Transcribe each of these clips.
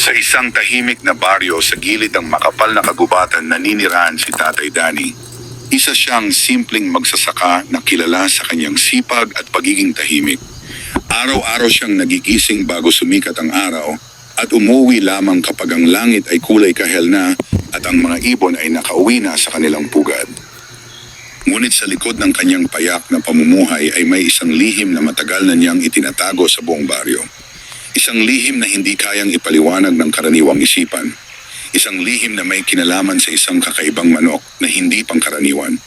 Sa isang tahimik na baryo sa gilid ng makapal na kagubatan naninirahan si Tatay Danny. Isa siyang simpleng magsasaka na kilala sa kanyang sipag at pagiging tahimik. Araw-araw siyang nagigising bago sumikat ang araw at umuwi lamang kapag ang langit ay kulay kahel na at ang mga ibon ay nakauwi na sa kanilang pugad. Ngunit sa likod ng kanyang payak na pamumuhay ay may isang lihim na matagal na niyang itinatago sa buong baryo. Isang lihim na hindi kayang ipaliwanag ng karaniwang isipan. Isang lihim na may kinalaman sa isang kakaibang manok na hindi pangkaraniwan.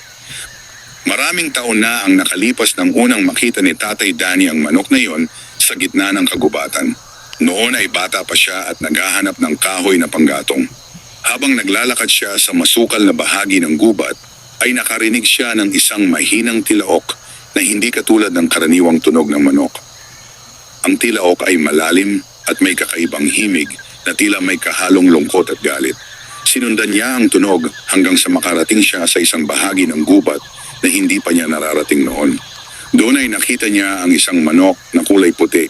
Maraming taon na ang nakalipas nang unang makita ni Tatay Danny ang manok na iyon sa gitna ng kagubatan. Noon ay bata pa siya at naghahanap ng kahoy na panggatong. Habang naglalakad siya sa masukal na bahagi ng gubat, ay nakarinig siya ng isang mahinang tilaok na hindi katulad ng karaniwang tunog ng manok. Ang tilaok ay malalim at may kakaibang himig na tila may kahalong lungkot at galit. Sinundan niya ang tunog hanggang sa makarating siya sa isang bahagi ng gubat na hindi pa niya nararating noon. Doon ay nakita niya ang isang manok na kulay puti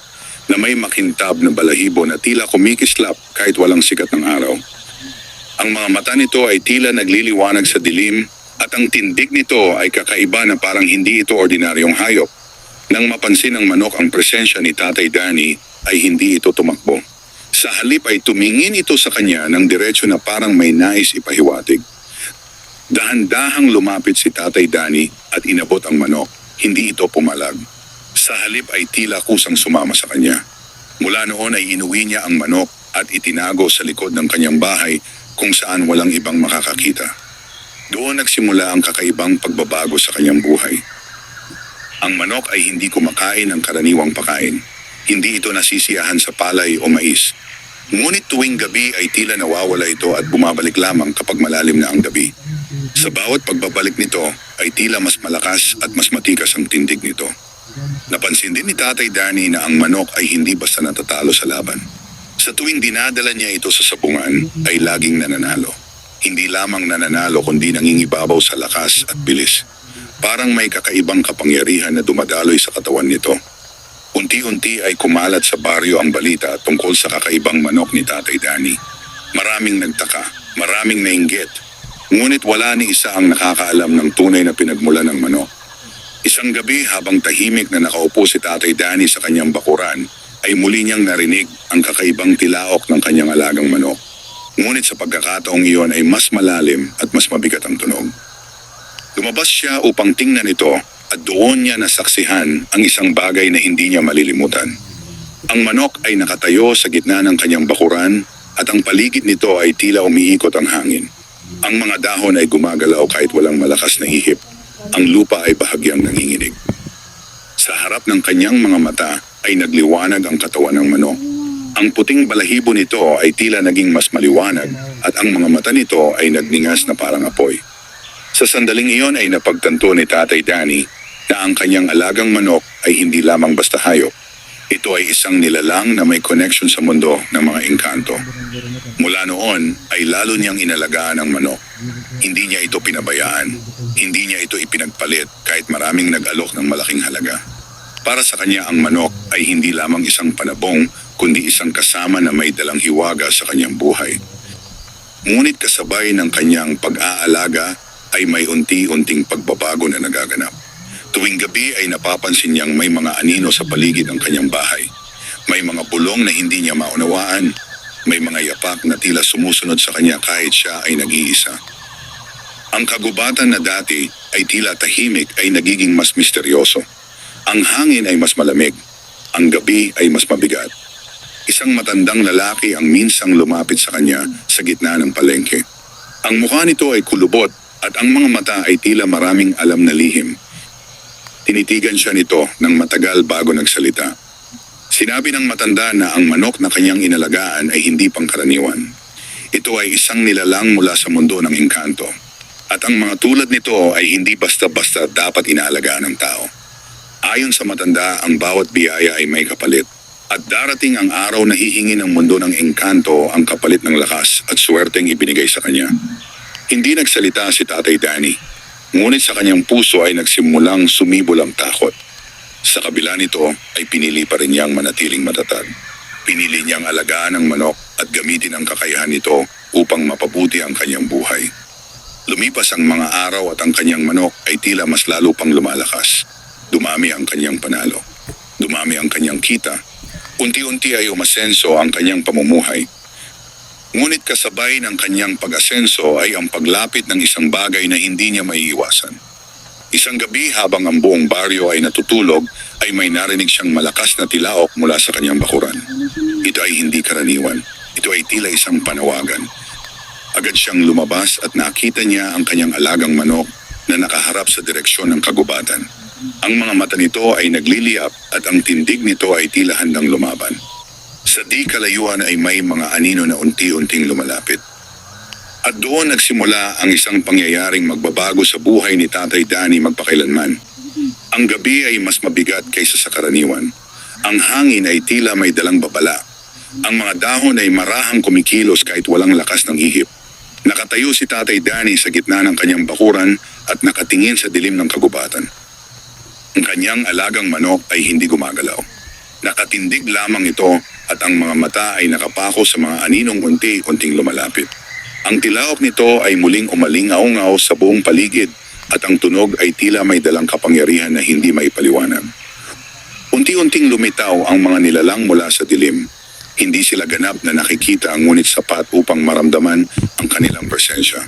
na may makintab na balahibo na tila kumikislap kahit walang sikat ng araw. Ang mga mata nito ay tila nagliliwanag sa dilim at ang tindig nito ay kakaiba na parang hindi ito ordinaryong hayop. Nang mapansin ng manok ang presensya ni Tatay Danny ay hindi ito tumakbo. Sa halip ay tumingin ito sa kanya ng diretsyo na parang may nais ipahiwatig. Dahan-dahang lumapit si Tatay Danny at inabot ang manok. Hindi ito pumalag. Sa halip ay tila kusang sumama sa kanya. Mula noon ay inuwi niya ang manok at itinago sa likod ng kanyang bahay kung saan walang ibang makakakita. Doon nagsimula ang kakaibang pagbabago sa kanyang buhay. Ang manok ay hindi kumakain ng karaniwang pagkain. Hindi ito nasisiyahan sa palay o mais. Ngunit tuwing gabi ay tila nawawala ito at bumabalik lamang kapag malalim na ang gabi. Sa bawat pagbabalik nito ay tila mas malakas at mas matikas ang tindig nito. Napansin din ni Tatay Danny na ang manok ay hindi basta natatalo sa laban. Sa tuwing dinadala niya ito sa sabungan ay laging nananalo. Hindi lamang nananalo kundi nangingibabaw sa lakas at bilis. Parang may kakaibang kapangyarihan na dumadaloy sa katawan nito. Unti-unti ay kumalat sa baryo ang balita tungkol sa kakaibang manok ni Tatay Danny. Maraming nagtaka, maraming nainggit. Ngunit wala ni isa ang nakakaalam ng tunay na pinagmulan ng manok. Isang gabi habang tahimik na nakaupo si Tatay Danny sa kanyang bakuran, ay muli niyang narinig ang kakaibang tilaok ng kanyang alagang manok. Ngunit sa pagkakataong iyon ay mas malalim at mas mabigat ang tunog. Lumabas siya upang tingnan ito at doon niya nasaksihan ang isang bagay na hindi niya malilimutan. Ang manok ay nakatayo sa gitna ng kanyang bakuran at ang paligid nito ay tila umiikot ang hangin. Ang mga dahon ay gumagalaw kahit walang malakas na ihip. Ang lupa ay bahagyang nanginginig. Sa harap ng kanyang mga mata ay nagliwanag ang katawan ng manok. Ang puting balahibo nito ay tila naging mas maliwanag at ang mga mata nito ay nagningas na parang apoy. Sa sandaling iyon ay napagtanto ni Tatay Danny na ang kanyang alagang manok ay hindi lamang basta hayop. Ito ay isang nilalang na may connection sa mundo ng mga engkanto. Mula noon ay lalo niyang inalagaan ang manok. Hindi niya ito pinabayaan. Hindi niya ito ipinagpalit kahit maraming nag-alok ng malaking halaga. Para sa kanya ang manok ay hindi lamang isang panabong kundi isang kasama na may dalang hiwaga sa kanyang buhay. Ngunit kasabay ng kanyang pag-aalaga ay may unti-unting pagbabago na nagaganap. Tuwing gabi ay napapansin niyang may mga anino sa paligid ng kanyang bahay. May mga bulong na hindi niya maunawaan. May mga yapak na tila sumusunod sa kanya kahit siya ay nag-iisa. Ang kagubatan na dati ay tila tahimik ay nagiging mas misteryoso. Ang hangin ay mas malamig. Ang gabi ay mas mabigat. Isang matandang lalaki ang minsang lumapit sa kanya sa gitna ng palengke. Ang mukha nito ay kulubot at ang mga mata ay tila maraming alam na lihim. Tinitigan siya nito ng matagal bago nagsalita. Sinabi ng matanda na ang manok na kanyang inalagaan ay hindi pangkaraniwan. Ito ay isang nilalang mula sa mundo ng engkanto. At ang mga tulad nito ay hindi basta-basta dapat inaalagaan ng tao. Ayon sa matanda, ang bawat biyaya ay may kapalit. At darating ang araw na hihingi ng mundo ng engkanto ang kapalit ng lakas at swerteng ibinigay sa kanya. Hindi nagsalita si Tatay Danny, ngunit sa kanyang puso ay nagsimulang sumibol ang takot. Sa kabila nito ay pinili pa rin niyang manatiling matatag. Pinili niyang alagaan ang manok at gamitin ang kakayahan nito upang mapabuti ang kanyang buhay. Lumipas ang mga araw at ang kanyang manok ay tila mas lalo pang lumalakas. Dumami ang kanyang panalo. Dumami ang kanyang kita. Unti-unti ay umasenso ang kanyang pamumuhay. Ngunit kasabay ng kanyang pag-asenso ay ang paglapit ng isang bagay na hindi niya maiiwasan. Isang gabi habang ang buong baryo ay natutulog, ay may narinig siyang malakas na tilaok mula sa kanyang bakuran. Ito ay hindi karaniwan. Ito ay tila isang panawagan. Agad siyang lumabas at nakita niya ang kanyang alagang manok na nakaharap sa direksyon ng kagubatan. Ang mga mata nito ay nagliliyap at ang tindig nito ay tila handang lumaban. Sa di kalayuan ay may mga anino na unti-unting lumalapit. At doon nagsimula ang isang pangyayaring magbabago sa buhay ni Tatay Danny magpakailanman. Ang gabi ay mas mabigat kaysa sa karaniwan. Ang hangin ay tila may dalang babala. Ang mga dahon ay marahang kumikilos kahit walang lakas ng ihip. Nakatayo si Tatay Danny sa gitna ng kanyang bakuran at nakatingin sa dilim ng kagubatan. Ang kanyang alagang manok ay hindi gumagalaw. Nakatindig lamang ito at ang mga mata ay nakapako sa mga aninong unti-unting lumalapit. Ang tilaok nito ay muling umaling-aungaw sa buong paligid at ang tunog ay tila may dalang kapangyarihan na hindi maipaliwanag. Unti-unting lumitaw ang mga nilalang mula sa dilim. Hindi sila ganap na nakikita ngunit sapat upang maramdaman ang kanilang presensya.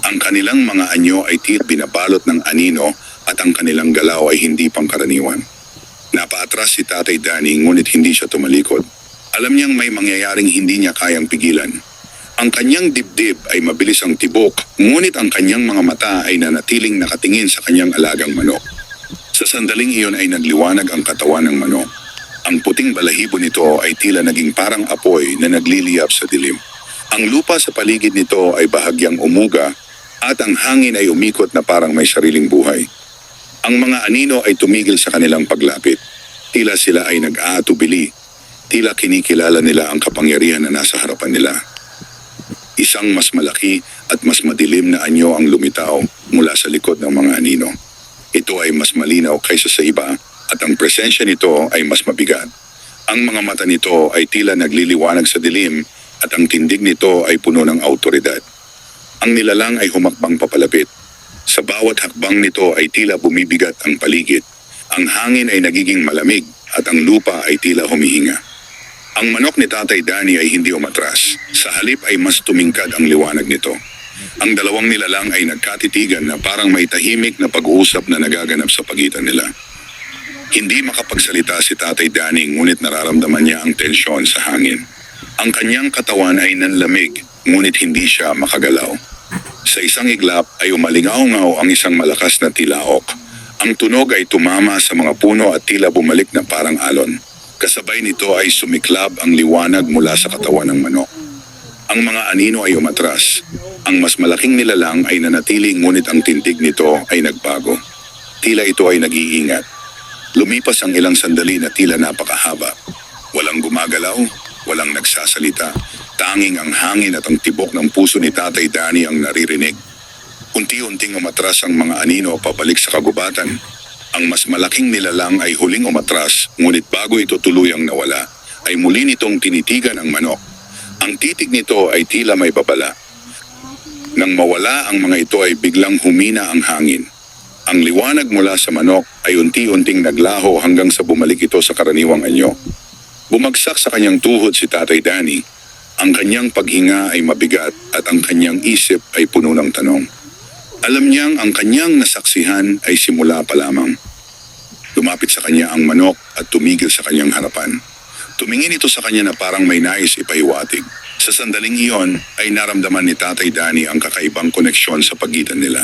Ang kanilang mga anyo ay tila binabalot ng anino at ang kanilang galaw ay hindi pangkaraniwan. Napaatras si Tatay Danny ngunit hindi siya tumalikod. Alam niyang may mangyayaring hindi niya kayang pigilan. Ang kanyang dibdib ay mabilis ang tibok, ngunit ang kanyang mga mata ay nanatiling nakatingin sa kanyang alagang manok. Sa sandaling iyon ay nagliwanag ang katawan ng manok. Ang puting balahibo nito ay tila naging parang apoy na nagliliyap sa dilim. Ang lupa sa paligid nito ay bahagyang umuga at ang hangin ay umikot na parang may sariling buhay. Ang mga anino ay tumigil sa kanilang paglapit. Tila sila ay nag-aatubili. Tila kinikilala nila ang kapangyarihan na nasa harapan nila. Isang mas malaki at mas madilim na anyo ang lumitaw mula sa likod ng mga anino. Ito ay mas malinaw kaysa sa iba at ang presensya nito ay mas mabigat. Ang mga mata nito ay tila nagliliwanag sa dilim at ang tindig nito ay puno ng awtoridad. Ang nilalang ay humakbang papalapit. Sa bawat hakbang nito ay tila bumibigat ang paligid. Ang hangin ay nagiging malamig at ang lupa ay tila humihinga. Ang manok ni Tatay Danny ay hindi umatras. Sa halip ay mas tumingkad ang liwanag nito. Ang dalawang nilalang ay nagkatitigan na parang may tahimik na pag-uusap na nagaganap sa pagitan nila. Hindi makapagsalita si Tatay Danny ngunit nararamdaman niya ang tensyon sa hangin. Ang kanyang katawan ay nanlamig ngunit hindi siya makagalaw. Sa isang iglap ay umalingaw-ngaw ang isang malakas na tilaok. Ang tunog ay tumama sa mga puno at tila bumalik na parang alon. Kasabay nito ay sumiklab ang liwanag mula sa katawan ng manok. Ang mga anino ay umatras. Ang mas malaking nilalang ay nanatili ngunit ang tindig nito ay nagbago. Tila ito ay nag-iingat. Lumipas ang ilang sandali na tila napakahaba. Walang gumagalaw, walang nagsasalita. Tanging ang hangin at ang tibok ng puso ni Tatay Danny ang naririnig. Unti-unting umatras ang mga anino pabalik sa kagubatan. Ang mas malaking nilalang ay huling umatras, ngunit bago ito tuluyang nawala, ay muli nitong tinitigan ang manok. Ang titig nito ay tila may babala. Nang mawala ang mga ito ay biglang humina ang hangin. Ang liwanag mula sa manok ay unti-unting naglaho hanggang sa bumalik ito sa karaniwang anyo. Bumagsak sa kanyang tuhod si Tatay Danny. Ang kanyang paghinga ay mabigat at ang kanyang isip ay puno ng tanong. Alam niyang ang kanyang nasaksihan ay simula pa lamang. Lumapit sa kanya ang manok at tumigil sa kanyang harapan. Tumingin ito sa kanya na parang may nais ipahiwatig. Sa sandaling iyon ay naramdaman ni Tatay Danny ang kakaibang koneksyon sa pagitan nila.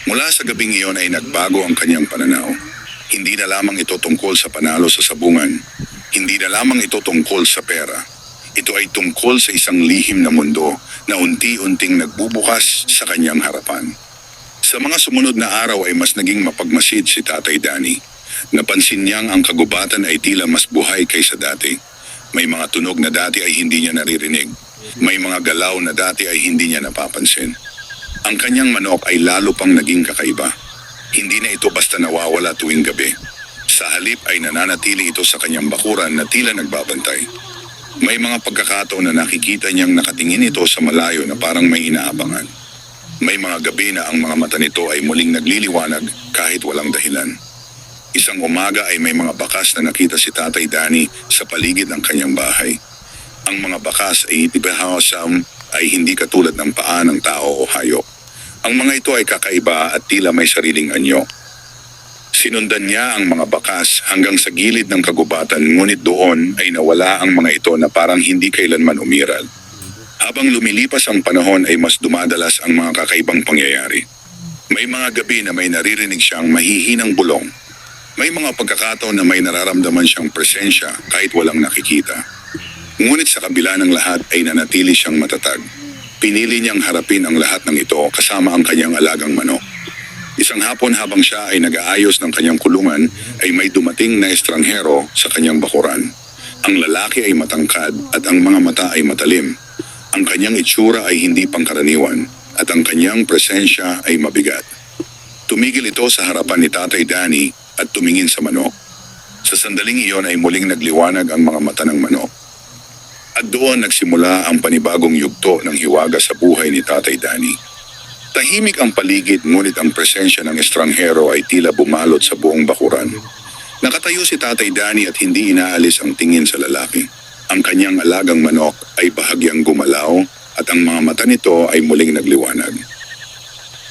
Mula sa gabing iyon ay nagbago ang kanyang pananaw. Hindi na lamang ito tungkol sa panalo sa sabungan. Hindi na lamang ito tungkol sa pera. Ito ay tungkol sa isang lihim na mundo na unti-unting nagbubukas sa kanyang harapan. Sa mga sumunod na araw ay mas naging mapagmasid si Tatay Danny. Napansin niyang ang kagubatan ay tila mas buhay kaysa dati. May mga tunog na dati ay hindi niya naririnig. May mga galaw na dati ay hindi niya napapansin. Ang kanyang manok ay lalo pang naging kakaiba. Hindi na ito basta nawawala tuwing gabi. Sa halip ay nananatili ito sa kanyang bakuran na tila nagbabantay. May mga pagkakataon na nakikita niyang nakatingin ito sa malayo na parang may inaabangan. May mga gabi na ang mga mata nito ay muling nagliliwanag kahit walang dahilan. Isang umaga ay may mga bakas na nakita si Tatay Danny sa paligid ng kanyang bahay. Ang mga bakas ay itibahasam ay hindi katulad ng paa ng tao o hayop. Ang mga ito ay kakaiba at tila may sariling anyo. Sinundan niya ang mga bakas hanggang sa gilid ng kagubatan, ngunit doon ay nawala ang mga ito na parang hindi kailanman umiral. Habang lumilipas ang panahon ay mas dumadalas ang mga kakaibang pangyayari. May mga gabi na may naririnig siyang mahihinang bulong. May mga pagkakataon na may nararamdaman siyang presensya kahit walang nakikita. Ngunit sa kabila ng lahat ay nanatili siyang matatag. Pinili niyang harapin ang lahat ng ito kasama ang kanyang alagang manok. Isang hapon habang siya ay nag-aayos ng kanyang kulungan ay may dumating na estranghero sa kanyang bakuran. Ang lalaki ay matangkad at ang mga mata ay matalim. Ang kanyang itsura ay hindi pangkaraniwan at ang kanyang presensya ay mabigat. Tumigil ito sa harapan ni Tatay Danny at tumingin sa manok. Sa sandaling iyon ay muling nagliwanag ang mga mata ng manok. At doon nagsimula ang panibagong yugto ng hiwaga sa buhay ni Tatay Danny. Tahimik ang paligid, ngunit ang presensya ng estranghero ay tila bumalot sa buong bakuran. Nakatayo si Tatay Danny at hindi inaalis ang tingin sa lalaki. Ang kanyang alagang manok ay bahagyang gumalaw at ang mga mata nito ay muling nagliwanag.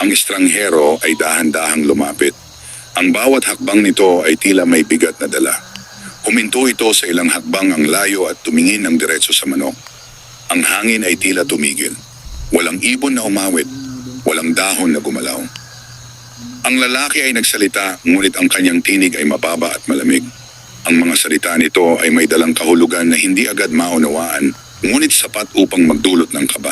Ang estranghero ay dahan-dahang lumapit. Ang bawat hakbang nito ay tila may bigat na dala. Huminto ito sa ilang hakbang ang layo at tumingin ng diretso sa manok. Ang hangin ay tila tumigil. Walang ibon na umawit. Walang dahon na gumalaw. Ang lalaki ay nagsalita, ngunit ang kanyang tinig ay mababa at malamig. Ang mga salita nito ay may dalang kahulugan na hindi agad maunawaan, ngunit sapat upang magdulot ng kaba.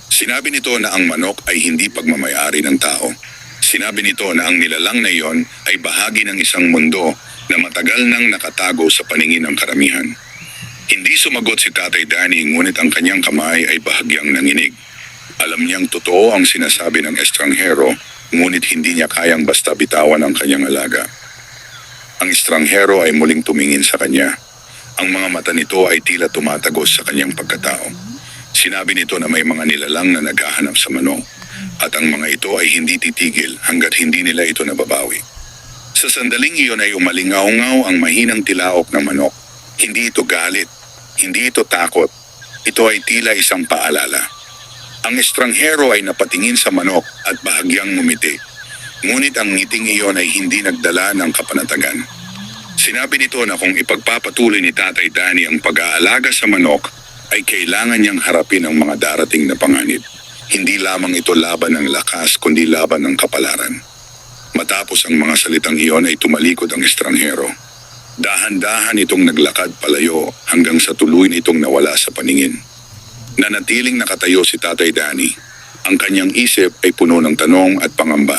Sinabi nito na ang manok ay hindi pagmamayari ng tao. Sinabi nito na ang nilalang na iyon ay bahagi ng isang mundo na matagal nang nakatago sa paningin ng karamihan. Hindi sumagot si Tatay Danny, ngunit ang kanyang kamay ay bahagyang nanginig. Alam niyang totoo ang sinasabi ng estranghero, ngunit hindi niya kayang basta bitawan ang kanyang alaga. Ang estranghero ay muling tumingin sa kanya. Ang mga mata nito ay tila tumatagos sa kanyang pagkatao. Sinabi nito na may mga nilalang na naghahanap sa manok, at ang mga ito ay hindi titigil hanggat hindi nila ito nababawi. Sa sandaling iyon ay umalingaw-ngaw ang mahinang tilaok ng manok. Hindi ito galit, hindi ito takot, ito ay tila isang paalala. Ang estranghero ay napatingin sa manok at bahagyang ngumiti. Ngunit ang ngiting iyon ay hindi nagdala ng kapanatagan. Sinabi nito na kung ipagpapatuloy ni Tatay Danny ang pag-aalaga sa manok, ay kailangan niyang harapin ang mga darating na panganib. Hindi lamang ito laban ng lakas, kundi laban ng kapalaran. Matapos ang mga salitang iyon ay tumalikod ang estranghero. Dahan-dahan itong naglakad palayo hanggang sa tuluyan itong nawala sa paningin. Nanatiling nakatayo si Tatay Danny. Ang kanyang isip ay puno ng tanong at pangamba.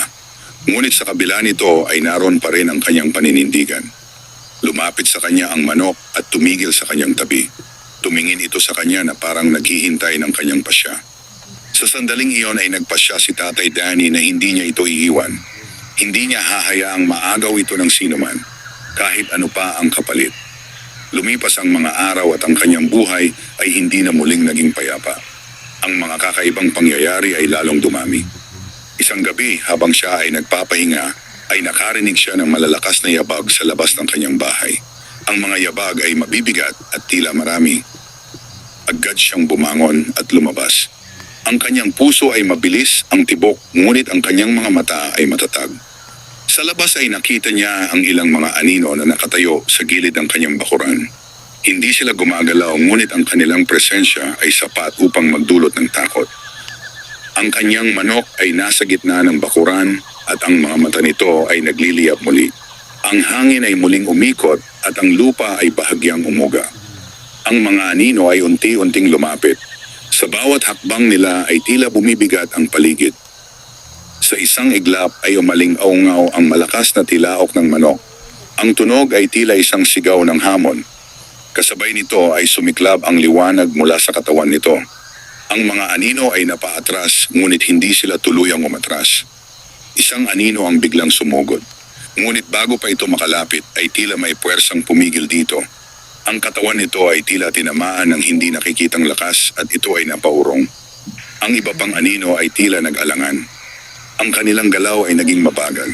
Ngunit sa kabila nito ay naroon pa rin ang kanyang paninindigan. Lumapit sa kanya ang manok at tumigil sa kanyang tabi. Tumingin ito sa kanya na parang naghihintay ng kanyang pasya. Sa sandaling iyon ay nagpasya si Tatay Danny na hindi niya ito iiwan. Hindi niya hahayaang maagaw ito ng sinuman, kahit ano pa ang kapalit. Lumipas ang mga araw at ang kanyang buhay ay hindi na muling naging payapa. Ang mga kakaibang pangyayari ay lalong dumami. Isang gabi habang siya ay nagpapahinga, ay nakarinig siya ng malalakas na yabag sa labas ng kanyang bahay. Ang mga yabag ay mabibigat at tila marami. Agad siyang bumangon at lumabas. Ang kanyang puso ay mabilis ang tibok, ngunit ang kanyang mga mata ay matatag. Sa labas ay nakita niya ang ilang mga anino na nakatayo sa gilid ng kanyang bakuran. Hindi sila gumagalaw, ngunit ang kanilang presensya ay sapat upang magdulot ng takot. Ang kanyang manok ay nasa gitna ng bakuran at ang mga mata nito ay nagliliyab muli. Ang hangin ay muling umikot at ang lupa ay bahagyang umuga. Ang mga anino ay unti-unting lumapit. Sa bawat hakbang nila ay tila bumibigat ang paligid. Sa isang iglap ay umaling-aungaw ang malakas na tilaok ng manok. Ang tunog ay tila isang sigaw ng hamon. Kasabay nito ay sumiklab ang liwanag mula sa katawan nito. Ang mga anino ay napaatras, ngunit hindi sila tuluyang umatras. Isang anino ang biglang sumugod. Ngunit bago pa ito makalapit ay tila may puwersang pumigil dito. Ang katawan nito ay tila tinamaan ng hindi nakikitang lakas at ito ay napaurong. Ang iba pang anino ay tila nag-alangan. Ang kanilang galaw ay naging mabagal.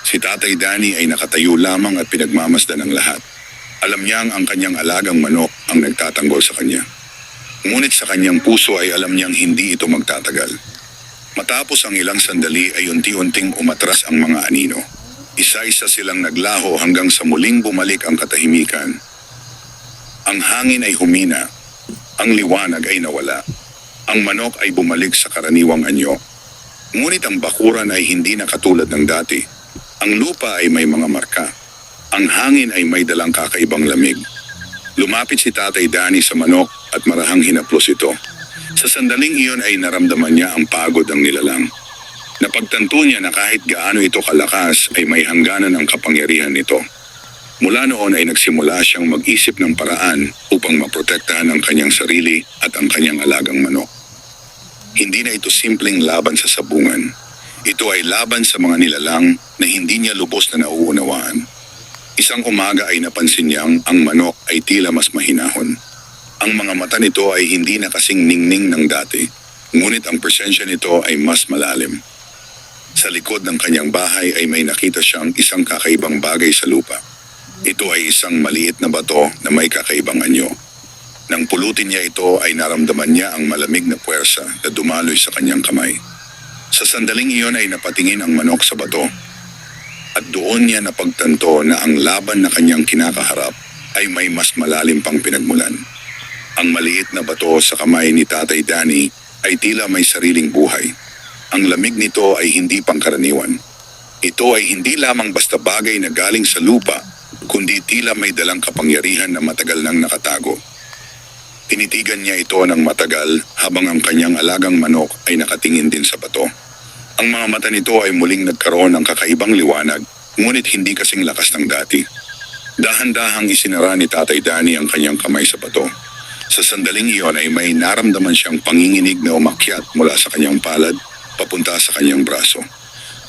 Si Tatay Danny ay nakatayo lamang at pinagmamasdan ng lahat. Alam niyang ang kanyang alagang manok ang nagtatanggol sa kanya. Ngunit sa kanyang puso ay alam niyang hindi ito magtatagal. Matapos ang ilang sandali ay unti-unting umatras ang mga anino. Isa-isa silang naglaho hanggang sa muling bumalik ang katahimikan. Ang hangin ay humina, ang liwanag ay nawala. Ang manok ay bumalik sa karaniwang anyo. Ngunit ang bakuran ay hindi na katulad ng dati. Ang lupa ay may mga marka. Ang hangin ay may dalang kakaibang lamig. Lumapit si Tatay Danny sa manok at marahang hinaplos ito. Sa sandaling iyon ay naramdaman niya ang pagod ng nilalang. Napagtanto niya na kahit gaano ito kalakas ay may hangganan ang kapangyarihan nito. Mula noon ay nagsimula siyang mag-isip ng paraan upang maprotektahan ang kanyang sarili at ang kanyang alagang manok. Hindi na ito simpleng laban sa sabungan. Ito ay laban sa mga nilalang na hindi niya lubos na nauunawaan. Isang umaga ay napansin niyang ang manok ay tila mas mahinahon. Ang mga mata nito ay hindi na kasing ningning ng dati, ngunit ang presensya nito ay mas malalim. Sa likod ng kanyang bahay ay may nakita siyang isang kakaibang bagay sa lupa. Ito ay isang maliit na bato na may kakaibang anyo. Nang pulutin niya ito ay naramdaman niya ang malamig na puwersa na dumaloy sa kanyang kamay. Sa sandaling iyon ay napatingin ang manok sa bato. At doon niya napagtanto na ang laban na kanyang kinakaharap ay may mas malalim pang pinagmulan. Ang maliit na bato sa kamay ni Tatay Danny ay tila may sariling buhay. Ang lamig nito ay hindi pangkaraniwan. Ito ay hindi lamang basta bagay na galing sa lupa, kundi tila may dalang kapangyarihan na matagal nang nakatago. Tinitigan niya ito ng matagal habang ang kanyang alagang manok ay nakatingin din sa bato. Ang mga mata nito ay muling nagkaroon ng kakaibang liwanag, ngunit hindi kasing lakas ng dati. Dahan-dahang isinara ni Tatay Danny ang kanyang kamay sa bato. Sa sandaling iyon ay may naramdaman siyang panginginig na umakyat mula sa kanyang palad papunta sa kanyang braso.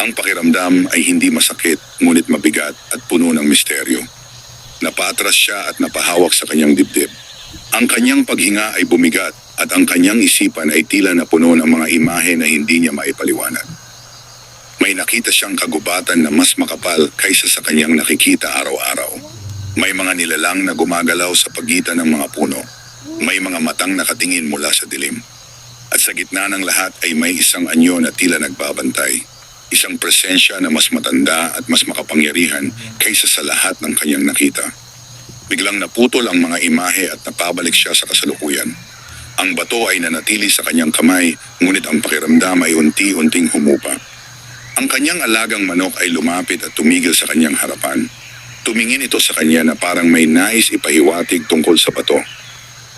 Ang pakiramdam ay hindi masakit, ngunit mabigat at puno ng misteryo. Napatras siya at napahawak sa kanyang dibdib. Ang kanyang paghinga ay bumigat at ang kanyang isipan ay tila napuno ng mga imahe na hindi niya maipaliwanag. May nakita siyang kagubatan na mas makapal kaysa sa kanyang nakikita araw-araw. May mga nilalang na gumagalaw sa pagitan ng mga puno. May mga matang nakatingin mula sa dilim. At sa gitna ng lahat ay may isang anyo na tila nagbabantay. Isang presensya na mas matanda at mas makapangyarihan kaysa sa lahat ng kanyang nakita. Biglang naputol ang mga imahe at napabalik siya sa kasalukuyan. Ang bato ay nanatili sa kanyang kamay, ngunit ang pakiramdam ay unti-unting humupa. Ang kanyang alagang manok ay lumapit at tumigil sa kanyang harapan. Tumingin ito sa kanya na parang may nais ipahiwatig tungkol sa bato.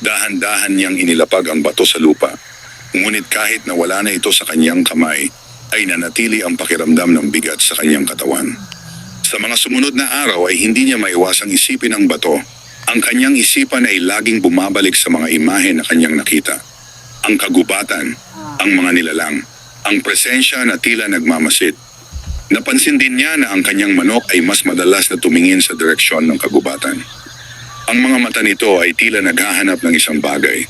Dahan-dahan niyang inilapag ang bato sa lupa. Ngunit kahit na wala na ito sa kanyang kamay, ay nanatili ang pakiramdam ng bigat sa kanyang katawan. Sa mga sumunod na araw ay hindi niya maiwasang isipin ang bato. Ang kanyang isipan ay laging bumabalik sa mga imahe na kanyang nakita. Ang kagubatan, ang mga nilalang, ang presensya na tila nagmamasid. Napansin din niya na ang kanyang manok ay mas madalas na tumingin sa direksyon ng kagubatan. Ang mga mata nito ay tila naghahanap ng isang bagay.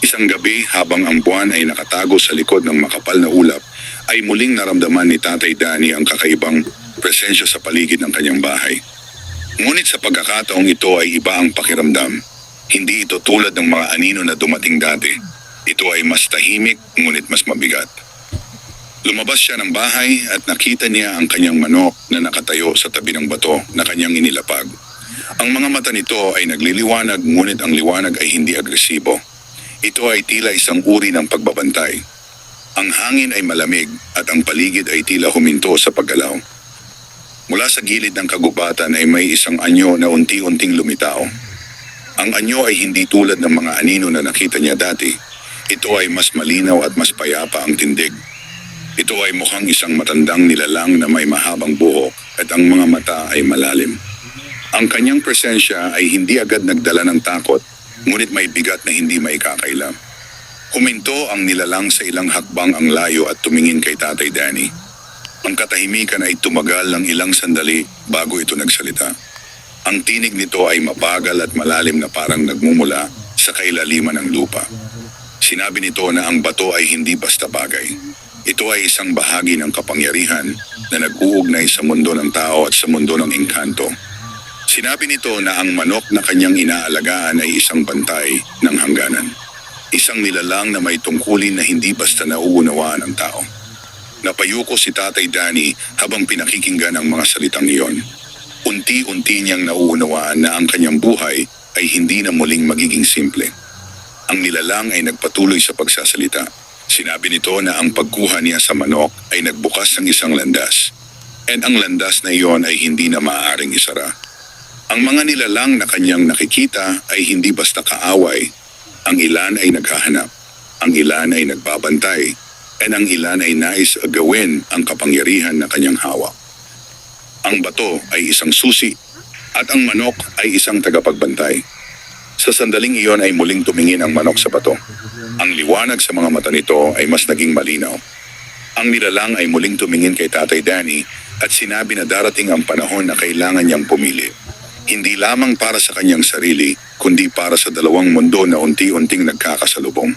Isang gabi habang ang buwan ay nakatago sa likod ng makapal na ulap, ay muling naramdaman ni Tatay Danny ang kakaibang presensya sa paligid ng kanyang bahay. Ngunit sa pagkakataong ito ay iba ang pakiramdam. Hindi ito tulad ng mga anino na dumating dati. Ito ay mas tahimik ngunit mas mabigat. Lumabas siya ng bahay at nakita niya ang kanyang manok na nakatayo sa tabi ng bato na kanyang inilapag. Ang mga mata nito ay nagliliwanag ngunit ang liwanag ay hindi agresibo. Ito ay tila isang uri ng pagbabantay. Ang hangin ay malamig at ang paligid ay tila huminto sa paggalaw. Mula sa gilid ng kagubatan ay may isang anyo na unti-unting lumitaw. Ang anyo ay hindi tulad ng mga anino na nakita niya dati. Ito ay mas malinaw at mas payapa ang tindig. Ito ay mukhang isang matandang nilalang na may mahabang buhok at ang mga mata ay malalim. Ang kanyang presensya ay hindi agad nagdala ng takot, ngunit may bigat na hindi maikakailam. Huminto ang nilalang sa ilang hakbang ang layo at tumingin kay Tatay Danny. Ang katahimikan ay tumagal ng ilang sandali bago ito nagsalita. Ang tinig nito ay mabagal at malalim na parang nagmumula sa kailaliman ng lupa. Sinabi nito na ang bato ay hindi basta bagay. Ito ay isang bahagi ng kapangyarihan na nag-uugnay sa mundo ng tao at sa mundo ng engkanto. Sinabi nito na ang manok na kanyang inaalagaan ay isang bantay ng hangganan. Isang nilalang na may tungkulin na hindi basta nauunawaan ng tao. Napayuko si Tatay Danny habang pinakikinggan ang mga salitang iyon. Unti-unti niyang nauunawaan na ang kanyang buhay ay hindi na muling magiging simple. Ang nilalang ay nagpatuloy sa pagsasalita. Sinabi nito na ang pagkuha niya sa manok ay nagbukas ng isang landas. At ang landas na iyon ay hindi na maaaring isara. Ang mga nilalang na kanyang nakikita ay hindi basta kaaway. Ang ilan ay naghahanap. Ang ilan ay nagbabantay. At ang ilan ay nais gawin ang kapangyarihan na kanyang hawak. Ang bato ay isang susi at ang manok ay isang tagapagbantay. Sa sandaling iyon ay muling tumingin ang manok sa bato. Ang liwanag sa mga mata nito ay mas naging malinaw. Ang nilalang ay muling tumingin kay Tatay Danny at sinabi na darating ang panahon na kailangan niyang pumili. Hindi lamang para sa kanyang sarili, kundi para sa dalawang mundo na unti-unting nagkakasalubong.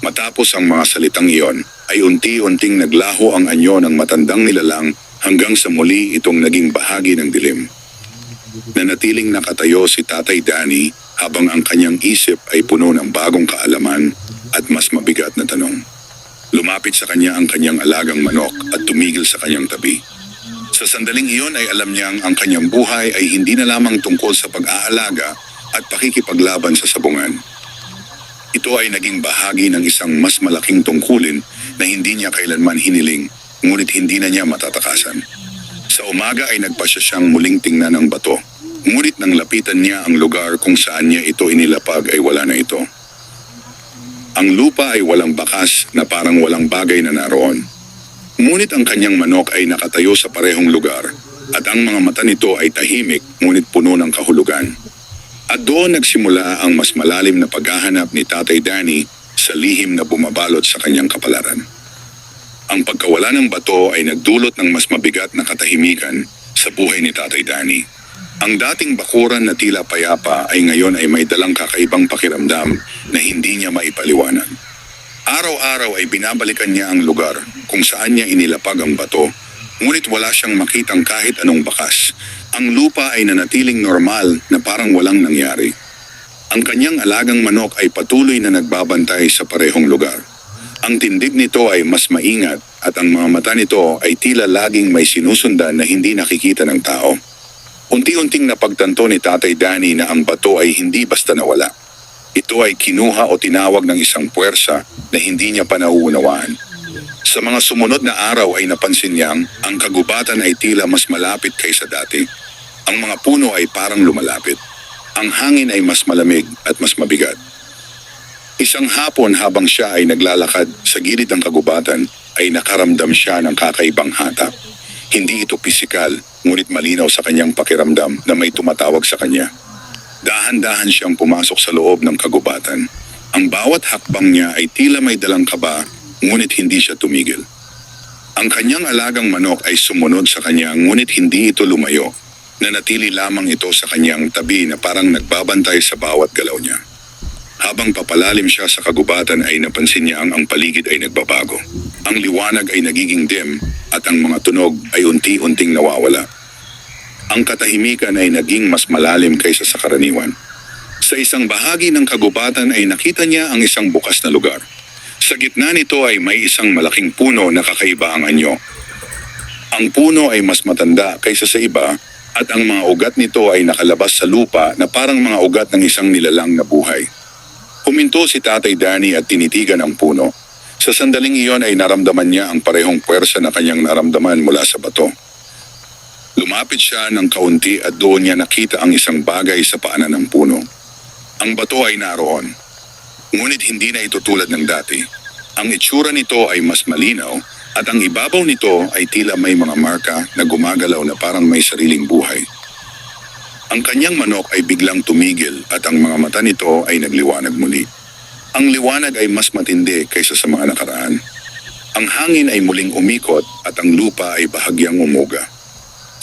Matapos ang mga salitang iyon, ay unti-unting naglaho ang anyo ng matandang nilalang hanggang sa muli itong naging bahagi ng dilim. Nanatiling nakatayo si Tatay Danny habang ang kanyang isip ay puno ng bagong kaalaman at mas mabigat na tanong. Lumapit sa kanya ang kanyang alagang manok at tumigil sa kanyang tabi. Sa sandaling iyon ay alam niyang ang kanyang buhay ay hindi na lamang tungkol sa pag-aalaga at pakikipaglaban sa sabungan. Ito ay naging bahagi ng isang mas malaking tungkulin na hindi niya kailanman hiniling, ngunit hindi na niya matatakasan. Sa umaga ay nagpasya siyang muling tingnan ang bato, ngunit nang lapitan niya ang lugar kung saan niya ito inilapag ay wala na ito. Ang lupa ay walang bakas na parang walang bagay na naroon. Ngunit ang kanyang manok ay nakatayo sa parehong lugar at ang mga mata nito ay tahimik ngunit puno ng kahulugan. At doon nagsimula ang mas malalim na paghahanap ni Tatay Danny sa lihim na bumabalot sa kanyang kapalaran. Ang pagkawala ng bato ay nagdulot ng mas mabigat na katahimikan sa buhay ni Tatay Danny. Ang dating bakuran na tila payapa ay ngayon ay may dalang kakaibang pakiramdam na hindi niya maipaliwanag. Araw-araw ay binabalikan niya ang lugar kung saan niya inilapag ang bato, ngunit wala siyang makitang kahit anong bakas. Ang lupa ay nanatiling normal na parang walang nangyari. Ang kanyang alagang manok ay patuloy na nagbabantay sa parehong lugar. Ang tindig nito ay mas maingat at ang mga mata nito ay tila laging may sinusundan na hindi nakikita ng tao. Unti-unting napagtanto ni Tatay Danny na ang bato ay hindi basta nawala. Ito ay kinuha o tinawag ng isang puwersa na hindi niya pa nauunawaan. Sa mga sumunod na araw ay napansin niyang ang kagubatan ay tila mas malapit kaysa dati. Ang mga puno ay parang lumalapit. Ang hangin ay mas malamig at mas mabigat. Isang hapon habang siya ay naglalakad sa gilid ng kagubatan ay nakaramdam siya ng kakaibang hatak. Hindi ito pisikal, ngunit malinaw sa kanyang pakiramdam na may tumatawag sa kanya. Dahan-dahan siyang pumasok sa loob ng kagubatan. Ang bawat hakbang niya ay tila may dalang kaba, ngunit hindi siya tumigil. Ang kanyang alagang manok ay sumunod sa kanya, ngunit hindi ito lumayo. Nanatili lamang ito sa kanyang tabi na parang nagbabantay sa bawat galaw niya. Habang papalalim siya sa kagubatan ay napansin niya ang paligid ay nagbabago. Ang liwanag ay nagiging dim at ang mga tunog ay unti-unting nawawala. Ang katahimikan ay naging mas malalim kaysa sa karaniwan. Sa isang bahagi ng kagubatan ay nakita niya ang isang bukas na lugar. Sa gitna nito ay may isang malaking puno na kakaiba ang anyo. Ang puno ay mas matanda kaysa sa iba at ang mga ugat nito ay nakalabas sa lupa na parang mga ugat ng isang nilalang na buhay. Huminto si Tatay Danny at tinitigan ang puno. Sa sandaling iyon ay naramdaman niya ang parehong puwersa na kanyang naramdaman mula sa bato. Lumapit siya ng kaunti at doon niya nakita ang isang bagay sa paanan ng puno. Ang bato ay naroon, ngunit hindi na ito tulad ng dati. Ang itsura nito ay mas malinaw at ang ibabaw nito ay tila may mga marka na gumagalaw na parang may sariling buhay. Ang kanyang manok ay biglang tumigil at ang mga mata nito ay nagliwanag muli. Ang liwanag ay mas matindi kaysa sa mga nakaraan. Ang hangin ay muling umikot at ang lupa ay bahagyang umuga.